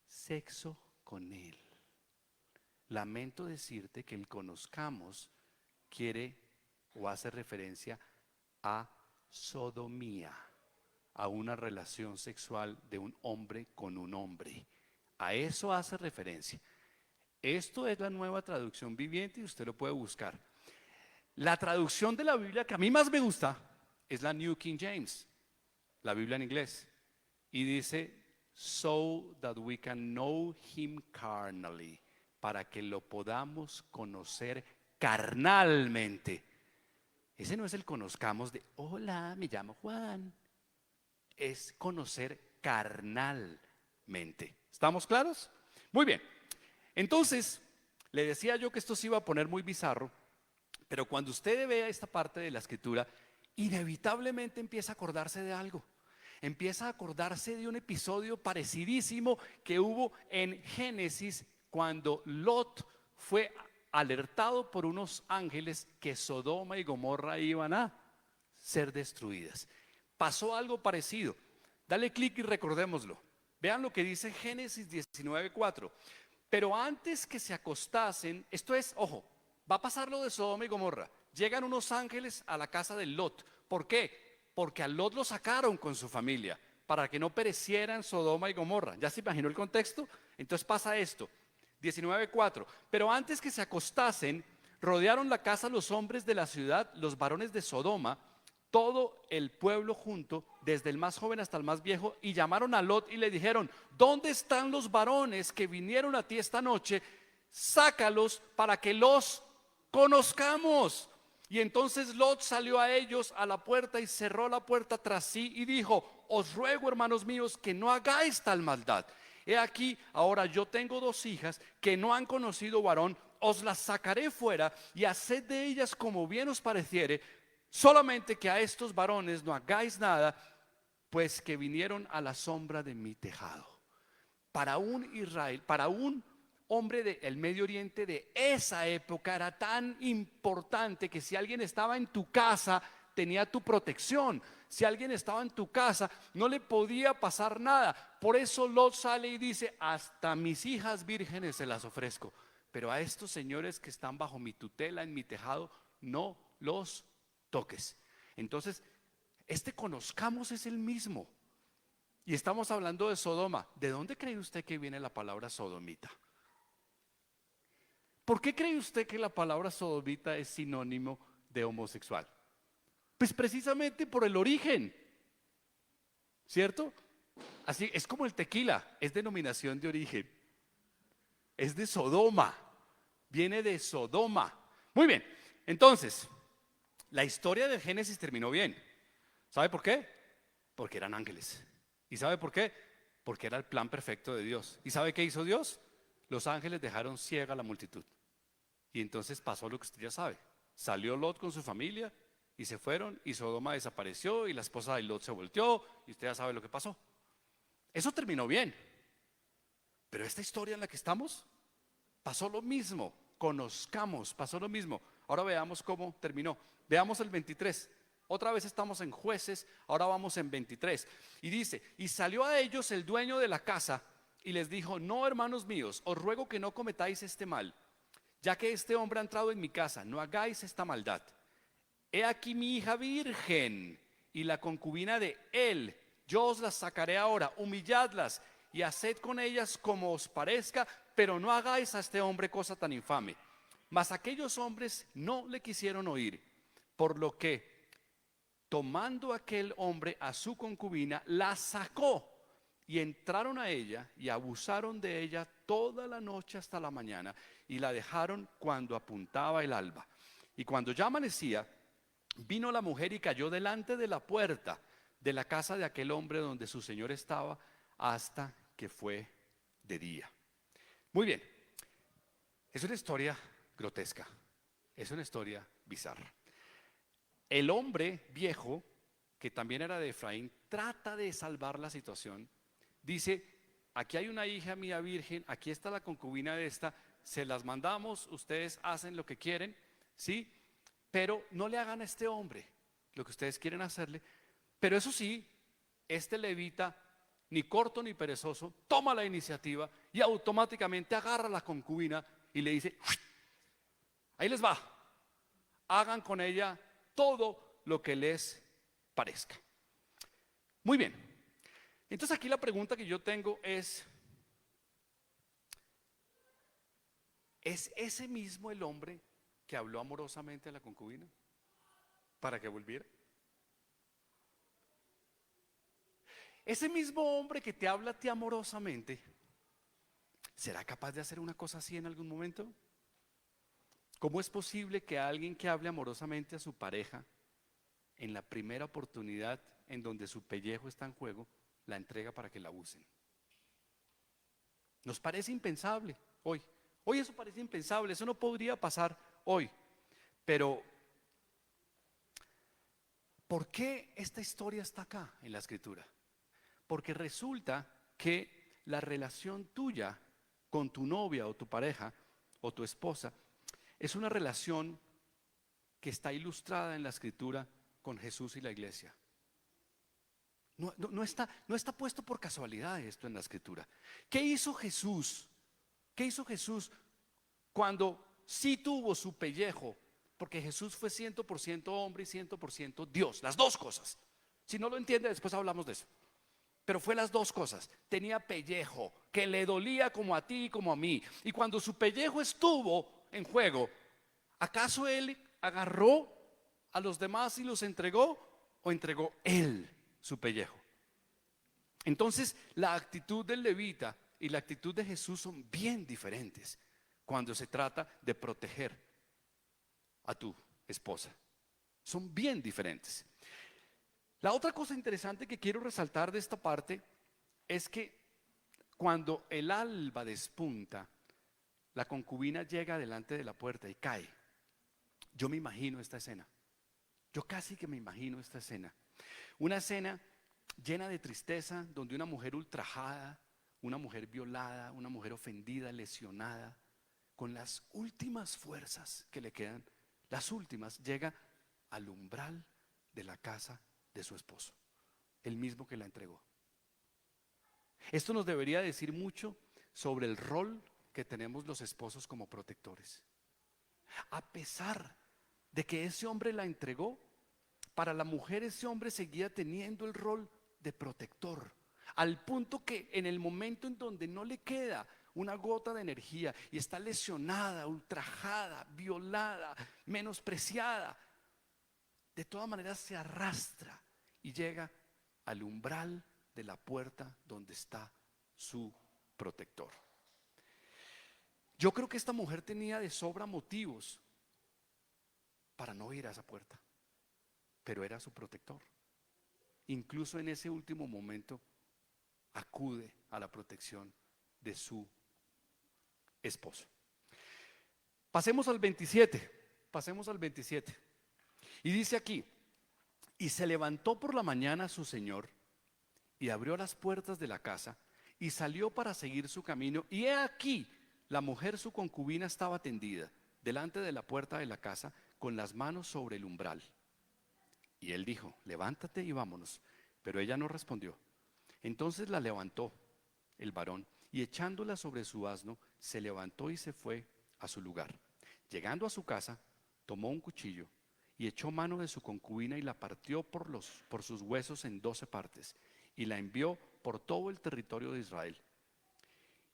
Speaker 1: sexo con él. Lamento decirte que el conozcamos quiere o hace referencia a sodomía, a una relación sexual de un hombre con un hombre. A eso hace referencia. Esto es la nueva traducción viviente y usted lo puede buscar. La traducción de la Biblia que a mí más me gusta es la New King James, la Biblia en inglés. Y dice, so that we can know him carnally, para que lo podamos conocer carnalmente. Ese no es el conozcamos de, hola, me llamo Juan. Es conocer carnalmente. ¿Estamos claros? Muy bien. Entonces, le decía yo que esto se iba a poner muy bizarro, pero cuando usted vea esta parte de la escritura, inevitablemente empieza a acordarse de algo. Empieza a acordarse de un episodio parecidísimo que hubo en Génesis cuando Lot fue alertado por unos ángeles que Sodoma y Gomorra iban a ser destruidas. Pasó algo parecido. Dale clic y recordémoslo. Vean lo que dice Génesis 19:4. Pero antes que se acostasen, esto es, ojo, va a pasar lo de Sodoma y Gomorra. Llegan unos ángeles a la casa de Lot. ¿Por qué? Porque a Lot lo sacaron con su familia para que no perecieran Sodoma y Gomorra. ¿Ya se imaginó el contexto? Entonces pasa esto. 19:4. Pero antes que se acostasen, rodearon la casa los hombres de la ciudad, los varones de Sodoma, todo el pueblo junto, desde el más joven hasta el más viejo, y llamaron a Lot y le dijeron, ¿dónde están los varones que vinieron a ti esta noche? Sácalos para que los conozcamos. Y entonces Lot salió a ellos a la puerta y cerró la puerta tras sí y dijo, os ruego, hermanos míos, que no hagáis tal maldad. He aquí, ahora yo tengo 2 hijas que no han conocido varón, os las sacaré fuera y haced de ellas como bien os pareciere, solamente que a estos varones no hagáis nada, pues que vinieron a la sombra de mi tejado. Para un Israel, para un hombre del Medio Oriente de esa época era tan importante que si alguien estaba en tu casa tenía tu protección. Si alguien estaba en tu casa no le podía pasar nada. Por eso Lot sale y dice, hasta mis hijas vírgenes se las ofrezco, pero a estos señores que están bajo mi tutela en mi tejado no los toques. Entonces, este conozcamos es el mismo. Y estamos hablando de Sodoma. ¿De dónde cree usted que viene la palabra sodomita? ¿Por qué cree usted que la palabra sodomita es sinónimo de homosexual? Pues precisamente por el origen, ¿cierto? Así es como el tequila, es denominación de origen. Es de Sodoma, viene de Sodoma. Muy bien, entonces, la historia de Génesis terminó bien. ¿Sabe por qué? Porque eran ángeles. ¿Y sabe por qué? Porque era el plan perfecto de Dios. ¿Y sabe qué hizo Dios? Los ángeles dejaron ciega a la multitud. Y entonces pasó lo que usted ya sabe. Salió Lot con su familia y se fueron y Sodoma desapareció y la esposa de Lot se volteó y usted ya sabe lo que pasó. Eso terminó bien. Pero esta historia en la que estamos pasó lo mismo. Conozcamos, pasó lo mismo. Ahora veamos cómo terminó. Veamos el 23. Otra vez estamos en Jueces, ahora vamos en 23. Y dice, y salió a ellos el dueño de la casa y les dijo, no, hermanos míos, os ruego que no cometáis este mal, ya que este hombre ha entrado en mi casa, no hagáis esta maldad. He aquí mi hija virgen y la concubina de él, yo os las sacaré ahora, humilladlas y haced con ellas como os parezca, pero no hagáis a este hombre cosa tan infame. Mas aquellos hombres no le quisieron oír, por lo que tomando aquel hombre a su concubina, la sacó y entraron a ella y abusaron de ella toda la noche hasta la mañana y la dejaron cuando apuntaba el alba. Y cuando ya amanecía, vino la mujer y cayó delante de la puerta de la casa de aquel hombre donde su señor estaba hasta que fue de día. Muy bien, es una historia grotesca, es una historia bizarra. El hombre viejo, que también era de Efraín, trata de salvar la situación. Dice, aquí hay una hija mía virgen, aquí está la concubina de esta, se las mandamos, ustedes hacen lo que quieren, ¿sí? Pero no le hagan a este hombre lo que ustedes quieren hacerle. Pero eso sí, este levita, ni corto ni perezoso, toma la iniciativa y automáticamente agarra a la concubina y le dice, ahí les va, hagan con ella todo lo que les parezca. Muy bien, entonces aquí la pregunta que yo tengo ¿es ese mismo el hombre que habló amorosamente a la concubina para que volviera? Ese mismo hombre que te habla a ti amorosamente, ¿será capaz de hacer una cosa así en algún momento? ¿Cómo es posible que alguien que hable amorosamente a su pareja en la primera oportunidad en donde su pellejo está en juego, la entrega para que la usen? Nos parece impensable hoy. Hoy eso parece impensable, eso no podría pasar hoy. Pero, ¿por qué esta historia está acá en la escritura? Porque resulta que la relación tuya con tu novia o tu pareja o tu esposa es una relación que está ilustrada en la escritura con Jesús y la iglesia. No está puesto por casualidad esto en la escritura. ¿Qué hizo Jesús? ¿Qué hizo Jesús cuando sí tuvo su pellejo? Porque Jesús fue 100% hombre y 100% Dios, las dos cosas. Si no lo entiende, después hablamos de eso. Pero fue las dos cosas. Tenía pellejo que le dolía como a ti y como a mí. Y cuando su pellejo estuvo en juego, ¿acaso él agarró a los demás y los entregó? ¿O entregó él su pellejo? Entonces, la actitud del levita y la actitud de Jesús son bien diferentes cuando se trata de proteger a tu esposa. Son bien diferentes. La otra cosa interesante que quiero resaltar de esta parte es que cuando el alba despunta, la concubina llega delante de la puerta y cae. Yo me imagino esta escena. Yo casi que me imagino esta escena. Una escena llena de tristeza, donde una mujer ultrajada, una mujer violada, una mujer ofendida, lesionada, con las últimas fuerzas que le quedan, las últimas, llega al umbral de la casa de su esposo, el mismo que la entregó. Esto nos debería decir mucho sobre el rol que tenemos los esposos como protectores. A pesar de que ese hombre la entregó, para la mujer ese hombre seguía teniendo el rol de protector, al punto que en el momento en donde no le queda una gota de energía y está lesionada, ultrajada, violada, menospreciada, de todas maneras se arrastra y llega al umbral de la puerta donde está su protector. Yo creo que esta mujer tenía de sobra motivos para no ir a esa puerta, pero era su protector. Incluso en ese último momento acude a la protección de su esposo. Pasemos al 27. Y dice aquí, y se levantó por la mañana su señor y abrió las puertas de la casa y salió para seguir su camino. Y he aquí, la mujer su concubina estaba tendida delante de la puerta de la casa con las manos sobre el umbral. Y él dijo, levántate y vámonos. Pero ella no respondió. Entonces la levantó el varón y echándola sobre su asno, se levantó y se fue a su lugar. Llegando a su casa, tomó un cuchillo y echó mano de su concubina y la partió por sus huesos en 12 partes y la envió por todo el territorio de Israel.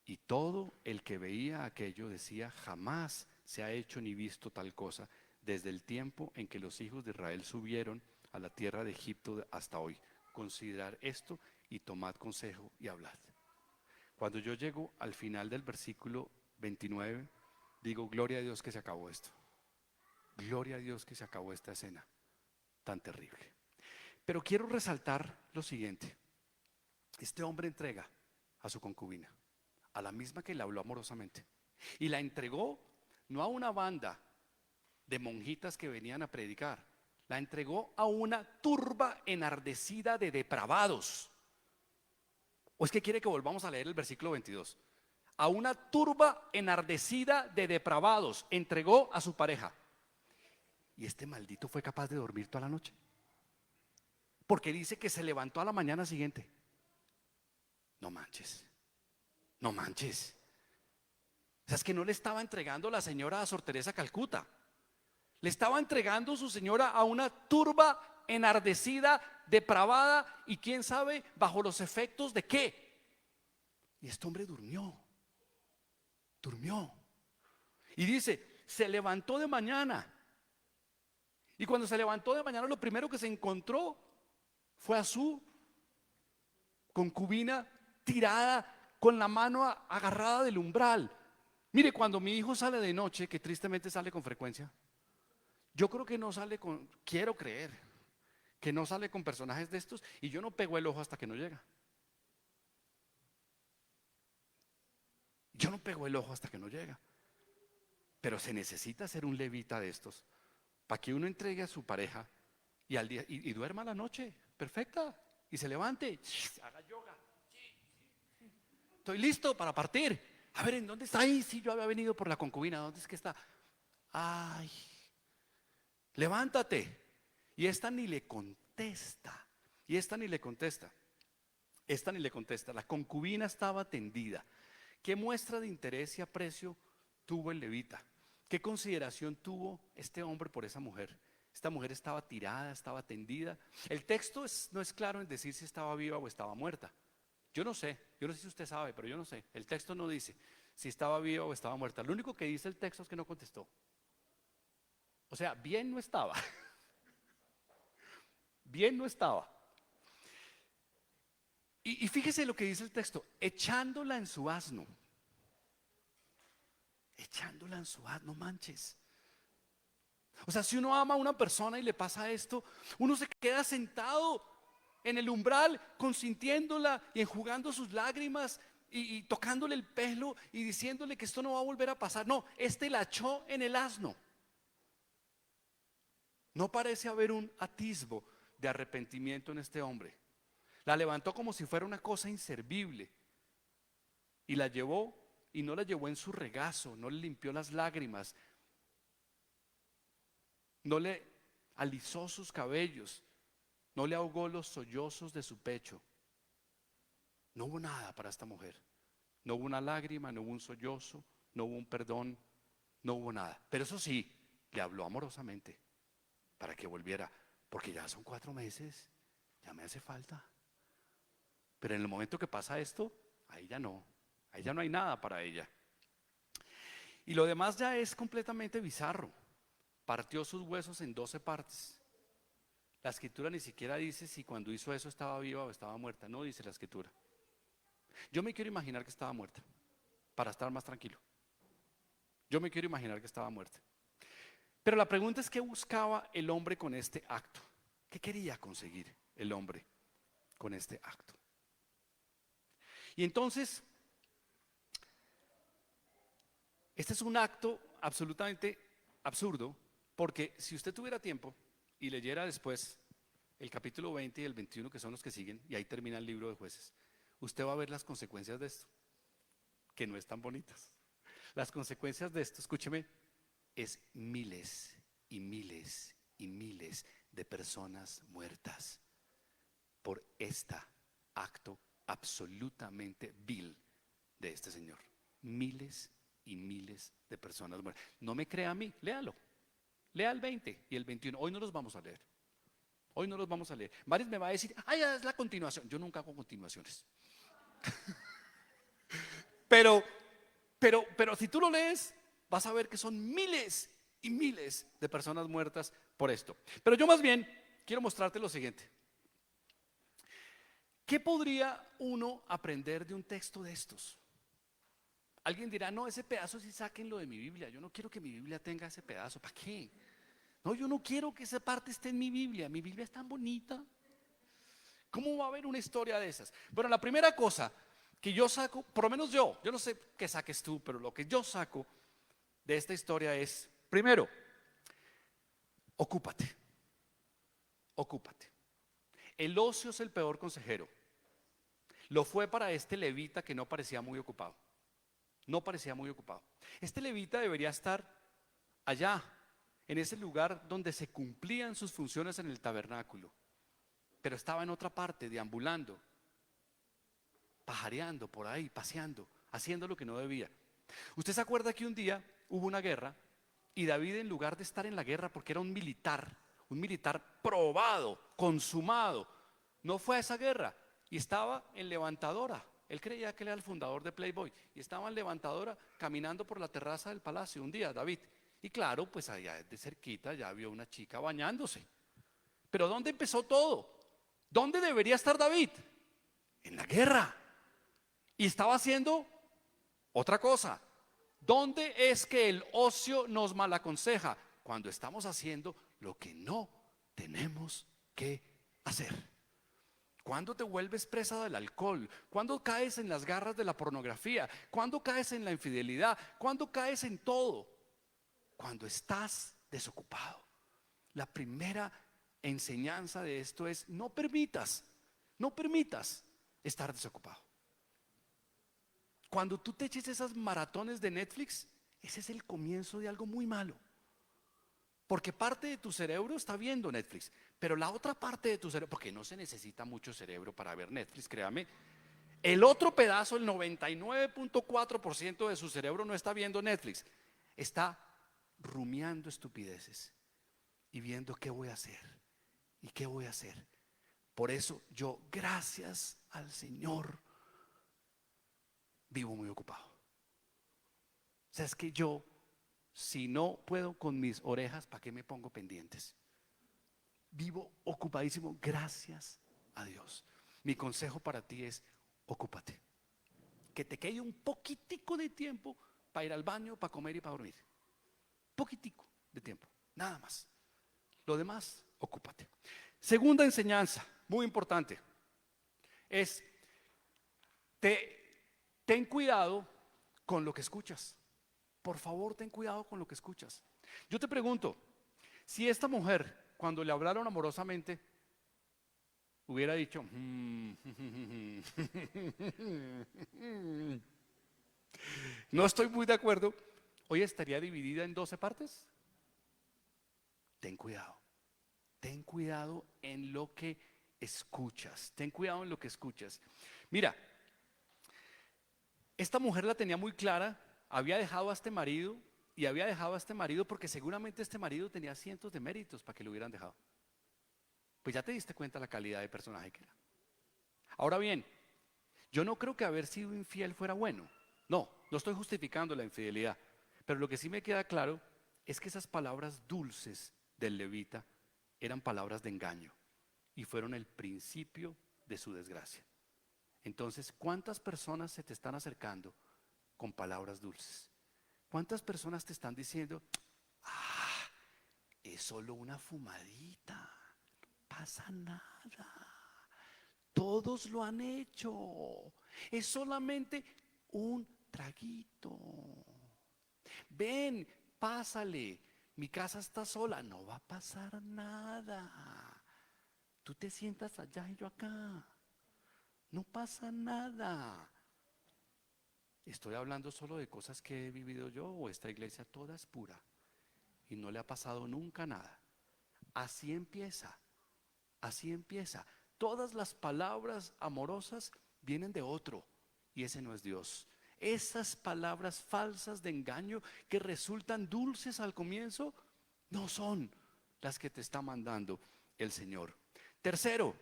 Speaker 1: Y todo el que veía aquello decía, jamás se ha hecho ni visto tal cosa desde el tiempo en que los hijos de Israel subieron a la tierra de Egipto hasta hoy. Considerad esto y tomad consejo y hablad. Cuando yo llego al final del versículo 29, digo, gloria a Dios que se acabó esto. Gloria a Dios que se acabó esta escena tan terrible. Pero quiero resaltar lo siguiente. Este hombre entrega a su concubina, a la misma que le habló amorosamente, y la entregó no a una banda de monjitas que venían a predicar, la entregó a una turba enardecida de depravados. ¿O es que quiere que volvamos a leer el versículo 22? A una turba enardecida de depravados entregó a su pareja. Y este maldito fue capaz de dormir toda la noche, porque dice que se levantó a la mañana siguiente. No manches, no manches. O sea, es que no le estaba entregando la señora a Sor Teresa Calcuta, le estaba entregando su señora a una turba enardecida, depravada, y quién sabe bajo los efectos de qué. Y este hombre durmió. Y dice, se levantó de mañana. Y cuando se levantó de mañana, lo primero que se encontró fue a su concubina tirada con la mano agarrada del umbral. Mire, cuando mi hijo sale de noche, que tristemente sale con frecuencia, yo creo que no sale con, quiero creer, que no sale con personajes de estos, y yo no pego el ojo hasta que no llega. Yo no pego el ojo hasta que no llega. Pero se necesita ser un levita de estos para que uno entregue a su pareja y al día y duerma la noche perfecta y se levante, haga yoga. Estoy listo para partir. A ver, ¿en dónde está? Ahí sí, yo había venido por la concubina. ¿Dónde es que está? Ay, levántate. Y esta ni le contesta. La concubina estaba tendida. ¿Qué muestra de interés y aprecio tuvo el levita? ¿Qué consideración tuvo este hombre por esa mujer? Esta mujer estaba tirada, estaba tendida. El texto no es claro en decir si estaba viva o estaba muerta. Yo no sé si usted sabe, pero yo no sé. El texto no dice si estaba viva o estaba muerta. Lo único que dice el texto es que no contestó. O sea, bien no estaba. Bien no estaba. Y fíjese lo que dice el texto: echándola en su asno. Echándola en su asno, no manches. O sea, si uno ama a una persona y le pasa esto, uno se queda sentado en el umbral, consintiéndola y enjugando sus lágrimas y tocándole el pelo y diciéndole que esto no va a volver a pasar. No, la echó en el asno. No parece haber un atisbo de arrepentimiento en este hombre. La levantó como si fuera una cosa inservible y la llevó, y no la llevó en su regazo, no le limpió las lágrimas, no le alisó sus cabellos, no le ahogó los sollozos de su pecho. No hubo nada para esta mujer. No hubo una lágrima, no hubo un sollozo, no hubo un perdón, no hubo nada. Pero eso sí, le habló amorosamente para que volviera, porque ya son 4 meses, ya me hace falta. Pero en el momento que pasa esto, ahí ya no hay nada para ella. Y lo demás ya es completamente bizarro. Partió sus huesos en 12 partes. La escritura ni siquiera dice si cuando hizo eso estaba viva o estaba muerta. No dice la escritura. Yo me quiero imaginar que estaba muerta, para estar más tranquilo. Yo me quiero imaginar que estaba muerta. Pero la pregunta es: ¿qué buscaba el hombre con este acto? ¿Qué quería conseguir el hombre con este acto? Y entonces, este es un acto absolutamente absurdo, porque si usted tuviera tiempo y leyera después el capítulo 20 y el 21, que son los que siguen, y ahí termina el libro de Jueces, usted va a ver las consecuencias de esto, que no están bonitas. Las consecuencias de esto, escúcheme, es miles y miles y miles de personas muertas por este acto absolutamente vil de este señor. Miles y miles de personas muertas. No me crea a mí, léalo. Lea el 20 y el 21. Hoy no los vamos a leer. Varios me va a decir: ay, es la continuación. Yo nunca hago continuaciones. Pero si tú lo lees, vas a ver que son miles y miles de personas muertas por esto. Pero yo más bien quiero mostrarte lo siguiente. ¿Qué podría uno aprender de un texto de estos? Alguien dirá: no, ese pedazo sí sáquenlo de mi Biblia. Yo no quiero que mi Biblia tenga ese pedazo. ¿Para qué? No, yo no quiero que esa parte esté en mi Biblia es tan bonita. ¿Cómo va a haber una historia de esas? Bueno, la primera cosa que yo saco, por lo menos yo no sé qué saques tú, pero lo que yo saco de esta historia es, primero, ocúpate, ocúpate. El ocio es el peor consejero. Lo fue para este levita que no parecía muy ocupado. No parecía muy ocupado. Este levita debería estar allá, en ese lugar donde se cumplían sus funciones en el tabernáculo, pero estaba en otra parte, deambulando, pajareando por ahí, paseando, haciendo lo que no debía. ¿Usted se acuerda que un día hubo una guerra y David, en lugar de estar en la guerra porque era un militar probado, consumado, no fue a esa guerra y estaba en Levantadora? Él creía que él era el fundador de Playboy y estaba en Levantadora caminando por la terraza del palacio un día, David. Y claro, pues allá de cerquita ya vio una chica bañándose. Pero ¿dónde empezó todo? ¿Dónde debería estar David? En la guerra. Y estaba haciendo otra cosa. ¿Dónde es que el ocio nos malaconseja? Cuando estamos haciendo lo que no tenemos que hacer. ¿Cuándo te vuelves presa del alcohol? ¿Cuándo caes en las garras de la pornografía? ¿Cuándo caes en la infidelidad? ¿Cuándo caes en todo? Cuando estás desocupado. La primera enseñanza de esto es: no permitas estar desocupado. Cuando tú te eches esas maratones de Netflix, ese es el comienzo de algo muy malo. Porque parte de tu cerebro está viendo Netflix, pero la otra parte de tu cerebro, porque no se necesita mucho cerebro para ver Netflix, créame, el otro pedazo, el 99.4% de su cerebro no está viendo Netflix, está rumiando estupideces y viendo qué voy a hacer y qué voy a hacer. Por eso yo, gracias al Señor, vivo muy ocupado. O sea, es que yo, si no puedo con mis orejas, ¿para qué me pongo pendientes? Vivo ocupadísimo, gracias a Dios. Mi consejo para ti es: ocúpate. Que te quede un poquitico de tiempo para ir al baño, para comer y para dormir. Poquitico de tiempo, nada más. Lo demás, ocúpate. Segunda enseñanza, muy importante, es: ten cuidado con lo que escuchas. Por favor, ten cuidado con lo que escuchas. Yo te pregunto, si esta mujer, cuando le hablaron amorosamente, hubiera dicho, no estoy muy de acuerdo, ¿hoy estaría dividida en 12 partes? Ten cuidado. Ten cuidado en lo que escuchas. Ten cuidado en lo que escuchas. Mira, esta mujer la tenía muy clara. Había dejado a este marido, y había dejado a este marido porque seguramente este marido tenía cientos de méritos para que lo hubieran dejado. Pues ya te diste cuenta la calidad de personaje que era. Ahora bien, yo no creo que haber sido infiel fuera bueno. No estoy justificando la infidelidad. Pero lo que sí me queda claro es que esas palabras dulces del levita eran palabras de engaño y fueron el principio de su desgracia. Entonces, ¿cuántas personas se te están acercando con palabras dulces? ¿Cuántas personas te están diciendo, es solo una fumadita, no pasa nada, todos lo han hecho, es solamente un traguito, ven, pásale, mi casa está sola, no va a pasar nada, tú te sientas allá y yo acá, no pasa nada. ¿Estoy hablando solo de cosas que he vivido yo, o esta iglesia toda es pura y no le ha pasado nunca nada? Así empieza, así empieza. Todas las palabras amorosas vienen de otro, y ese no es Dios. Esas palabras falsas de engaño que resultan dulces al comienzo no son las que te está mandando el Señor. Tercero,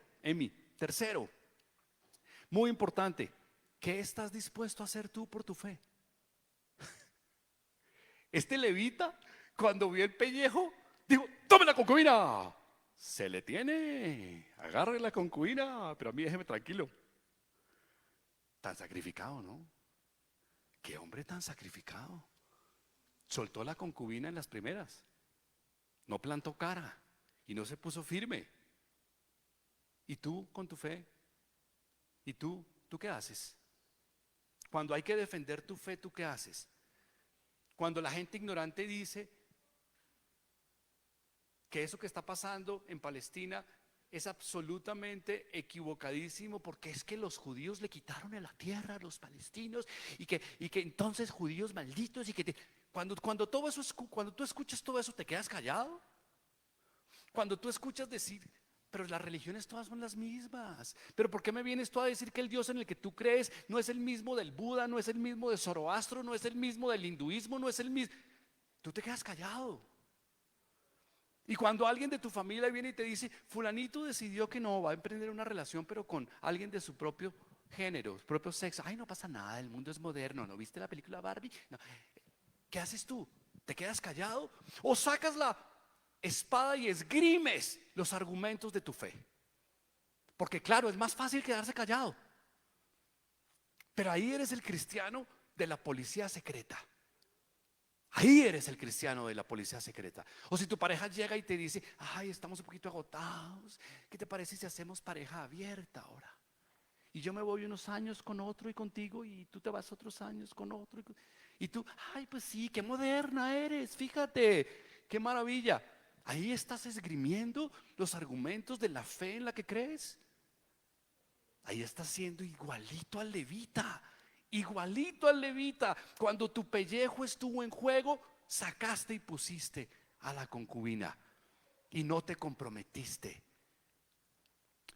Speaker 1: muy importante, ¿qué estás dispuesto a hacer tú por tu fe? Este levita, cuando vio el pellejo, dijo, tome la concubina. Se le tiene, agarre la concubina, pero a mí déjeme tranquilo. Tan sacrificado, ¿no? Qué hombre tan sacrificado. Soltó la concubina en las primeras. no plantó cara y no se puso firme. ¿Y tú con tu fe? ¿Y tú qué haces? Cuando hay que defender tu fe, ¿tú qué haces? Cuando la gente ignorante dice que eso que está pasando en Palestina es absolutamente equivocadísimo, porque es que los judíos le quitaron la tierra a los palestinos y que entonces judíos malditos cuando todo eso, cuando tú escuchas todo eso, ¿te quedas callado? Cuando tú escuchas decir, pero las religiones todas son las mismas, pero ¿por qué me vienes tú a decir que el Dios en el que tú crees no es el mismo del Buda, no es el mismo de Zoroastro, no es el mismo del hinduismo, no es el mismo? Tú te quedas callado. Y cuando alguien de tu familia viene y te dice, fulanito decidió que no va a emprender una relación, pero con alguien de su propio género, su propio sexo, ay, no pasa nada, el mundo es moderno, ¿no viste la película Barbie? No. ¿Qué haces tú? ¿Te quedas callado? ¿O sacas la espada y esgrimes los argumentos de tu fe? Porque claro, es más fácil quedarse callado, pero ahí eres el cristiano de la policía secreta. Ahí eres el cristiano de la policía secreta. O si tu pareja llega y te dice, ay, estamos un poquito agotados, ¿qué te parece si hacemos pareja abierta ahora? Y yo me voy unos años con otro y contigo, y tú te vas otros años con otro. Y tú, ay, pues sí, qué moderna eres, fíjate, qué maravilla. Ahí estás esgrimiendo los argumentos de la fe en la que crees. Ahí estás siendo igualito al levita. Igualito al levita. Cuando tu pellejo estuvo en juego, sacaste y pusiste a la concubina y no te comprometiste.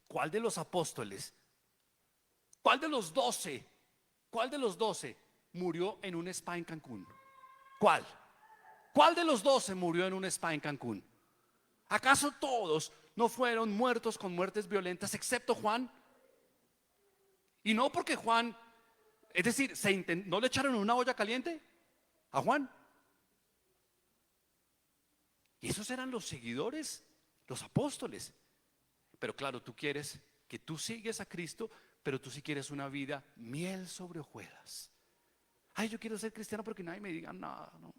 Speaker 1: ¿Cuál de los apóstoles? ¿Cuál de los 12? ¿Cuál de los 12 murió en un spa en Cancún? ¿Cuál? ¿Cuál de los 12 murió en un spa en Cancún? ¿Acaso todos no fueron muertos con muertes violentas excepto Juan? Y no porque Juan, es decir, ¿no le echaron una olla caliente a Juan? Y esos eran los seguidores, los apóstoles. Pero claro, tú quieres que tú sigues a Cristo, pero tú sí quieres una vida miel sobre hojuelas. Ay, yo quiero ser cristiano porque nadie me diga nada, ¿no?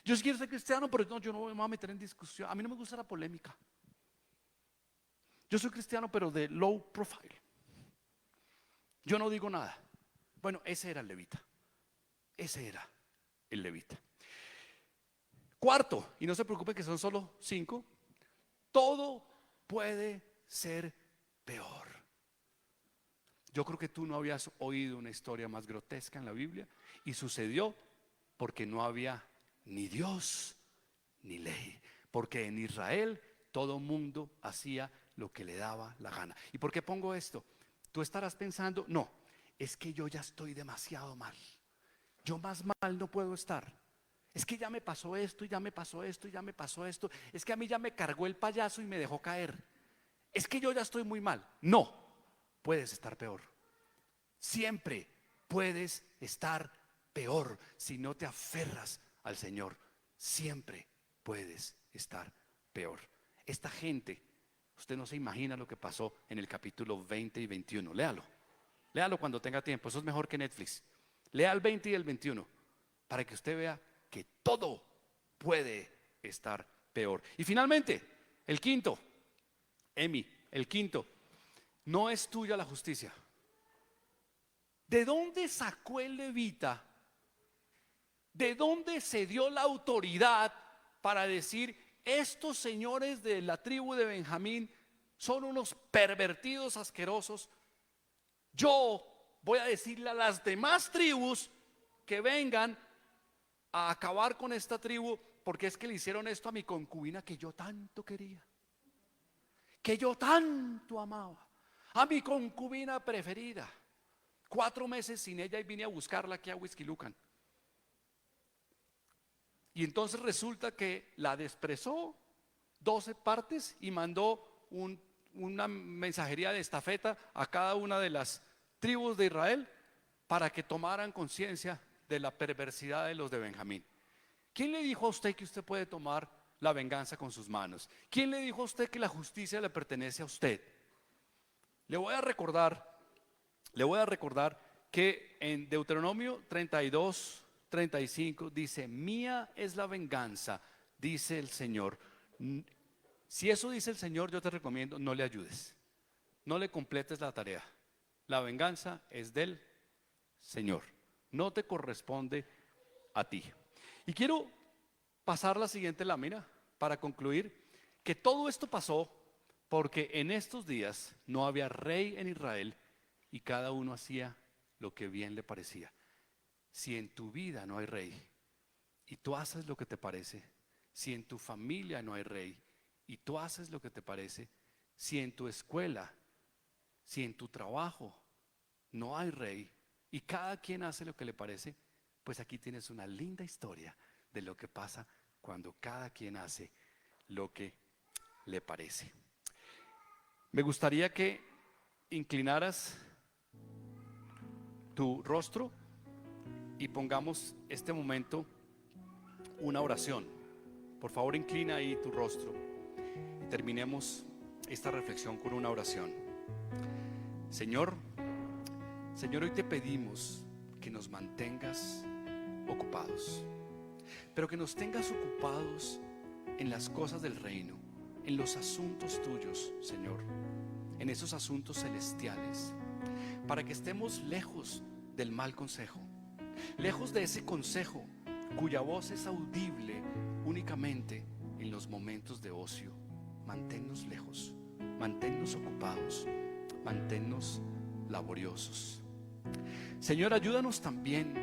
Speaker 1: Yo sí quiero ser cristiano, pero no, yo no me voy a meter en discusión. A mí no me gusta la polémica. Yo soy cristiano, pero de low profile. Yo no digo nada. Bueno, ese era el levita. Ese era el levita. Cuarto, y no se preocupen que son solo 5, todo puede ser peor. Yo creo que tú no habías oído una historia más grotesca en la Biblia, y sucedió porque no había ni Dios ni ley, porque en Israel todo mundo hacía lo que le daba la gana. ¿Y por qué pongo esto? Tú estarás pensando, no, es que yo ya estoy demasiado mal, yo más mal no puedo estar. Es que ya me pasó esto y ya me pasó esto y ya me pasó esto. Es que a mí ya me cargó el payaso y me dejó caer. Es que yo ya estoy muy mal. No, puedes estar peor. Siempre puedes estar peor si no te aferras al Señor. Siempre puedes estar peor. Esta gente, usted no se imagina lo que pasó en el capítulo 20 y 21. Léalo. Léalo cuando tenga tiempo. Eso es mejor que Netflix. Lea el 20 y el 21 para que usted vea que todo puede estar peor. Y finalmente, el quinto, el quinto, no es tuya la justicia. ¿De dónde sacó el levita? ¿De dónde se dio la autoridad para decir, estos señores de la tribu de Benjamín son unos pervertidos asquerosos? Yo voy a decirle a las demás tribus que vengan a acabar con esta tribu, porque es que le hicieron esto a mi concubina que yo tanto quería, que yo tanto amaba, a mi concubina preferida. 4 meses sin ella y vine a buscarla aquí a Huixquilucan. Y entonces resulta que la desprezó 12 partes y mandó una mensajería de estafeta a cada una de las tribus de Israel para que tomaran conciencia de la perversidad de los de Benjamín. ¿Quién le dijo a usted que usted puede tomar la venganza con sus manos? ¿Quién le dijo a usted que la justicia le pertenece a usted? Le voy a recordar que en Deuteronomio 32, 35 dice, mía es la venganza, dice el Señor. Si eso dice el Señor, yo te recomiendo, no le ayudes, no le completes la tarea. La venganza es del Señor, no te corresponde a ti. Y quiero pasar la siguiente lámina para concluir que todo esto pasó porque en estos días no había rey en Israel y cada uno hacía lo que bien le parecía. Si en tu vida no hay rey y tú haces lo que te parece, si en tu familia no hay rey y tú haces lo que te parece, si en tu escuela, si en tu trabajo no hay rey y cada quien hace lo que le parece, pues aquí tienes una linda historia de lo que pasa cuando cada quien hace lo que le parece. Me gustaría que inclinaras tu rostro y pongamos este momento una oración. Por favor, inclina ahí tu rostro y terminemos esta reflexión con una oración. Señor, hoy te pedimos que nos mantengas ocupados, pero que nos tengas ocupados en las cosas del reino, en los asuntos tuyos, Señor, en esos asuntos celestiales, para que estemos lejos del mal consejo, lejos de ese consejo cuya voz es audible únicamente en los momentos de ocio. Manténnos lejos, manténnos ocupados, manténnos laboriosos. Señor, ayúdanos también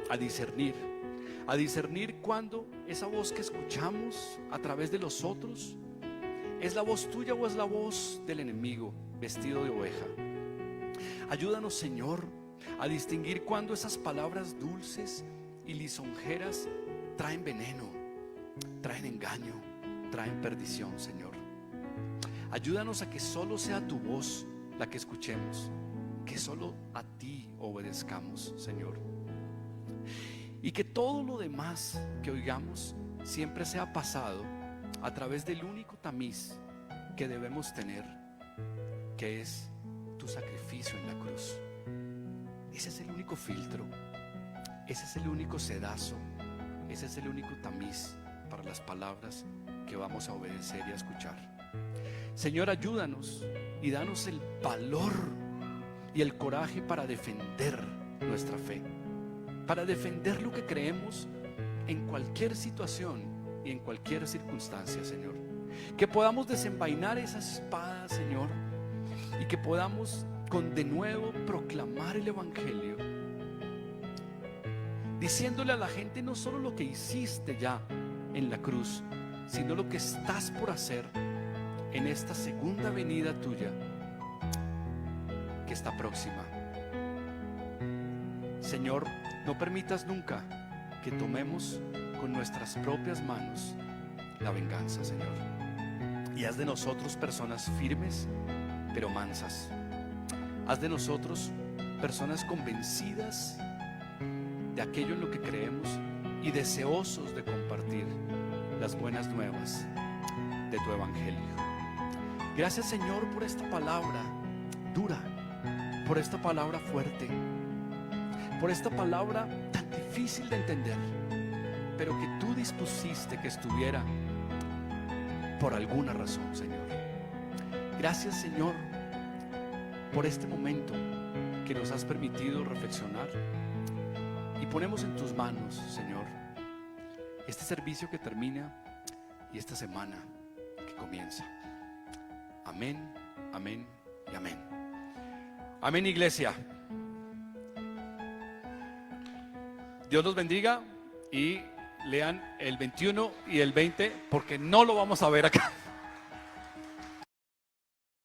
Speaker 1: a discernir cuando esa voz que escuchamos a través de los otros es la voz tuya o es la voz del enemigo vestido de oveja. Ayúdanos, Señor, a distinguir cuando esas palabras dulces y lisonjeras traen veneno, traen engaño, traen perdición, Señor. Ayúdanos a que solo sea tu voz la que escuchemos, que solo a ti obedezcamos, Señor. Y que todo lo demás que oigamos siempre sea pasado a través del único tamiz que debemos tener, que es tu sacrificio en la cruz. Ese es el único filtro, ese es el único sedazo, ese es el único tamiz para las palabras que vamos a obedecer y a escuchar. Señor, ayúdanos y danos el valor y el coraje para defender nuestra fe, para defender lo que creemos en cualquier situación y en cualquier circunstancia, Señor. Que podamos desenvainar esa espada, Señor, y que podamos con de nuevo proclamar el Evangelio, diciéndole a la gente no solo lo que hiciste ya en la cruz, sino lo que estás por hacer en esta segunda venida tuya que está próxima. Señor, no permitas nunca que tomemos con nuestras propias manos la venganza, Señor, y haz de nosotros personas firmes pero mansas. Haz de nosotros personas convencidas de aquello en lo que creemos y deseosos de compartir las buenas nuevas de tu Evangelio. Gracias, Señor, por esta palabra dura, por esta palabra fuerte, por esta palabra tan difícil de entender, pero que tú dispusiste que estuviera por alguna razón, Señor. Gracias, Señor, por este momento que nos has permitido reflexionar, y ponemos en tus manos, Señor, este servicio que termina y esta semana que comienza. Amén, amén y amén. Amén, iglesia. Dios los bendiga y lean el 21 y el 20 porque no lo vamos a ver acá.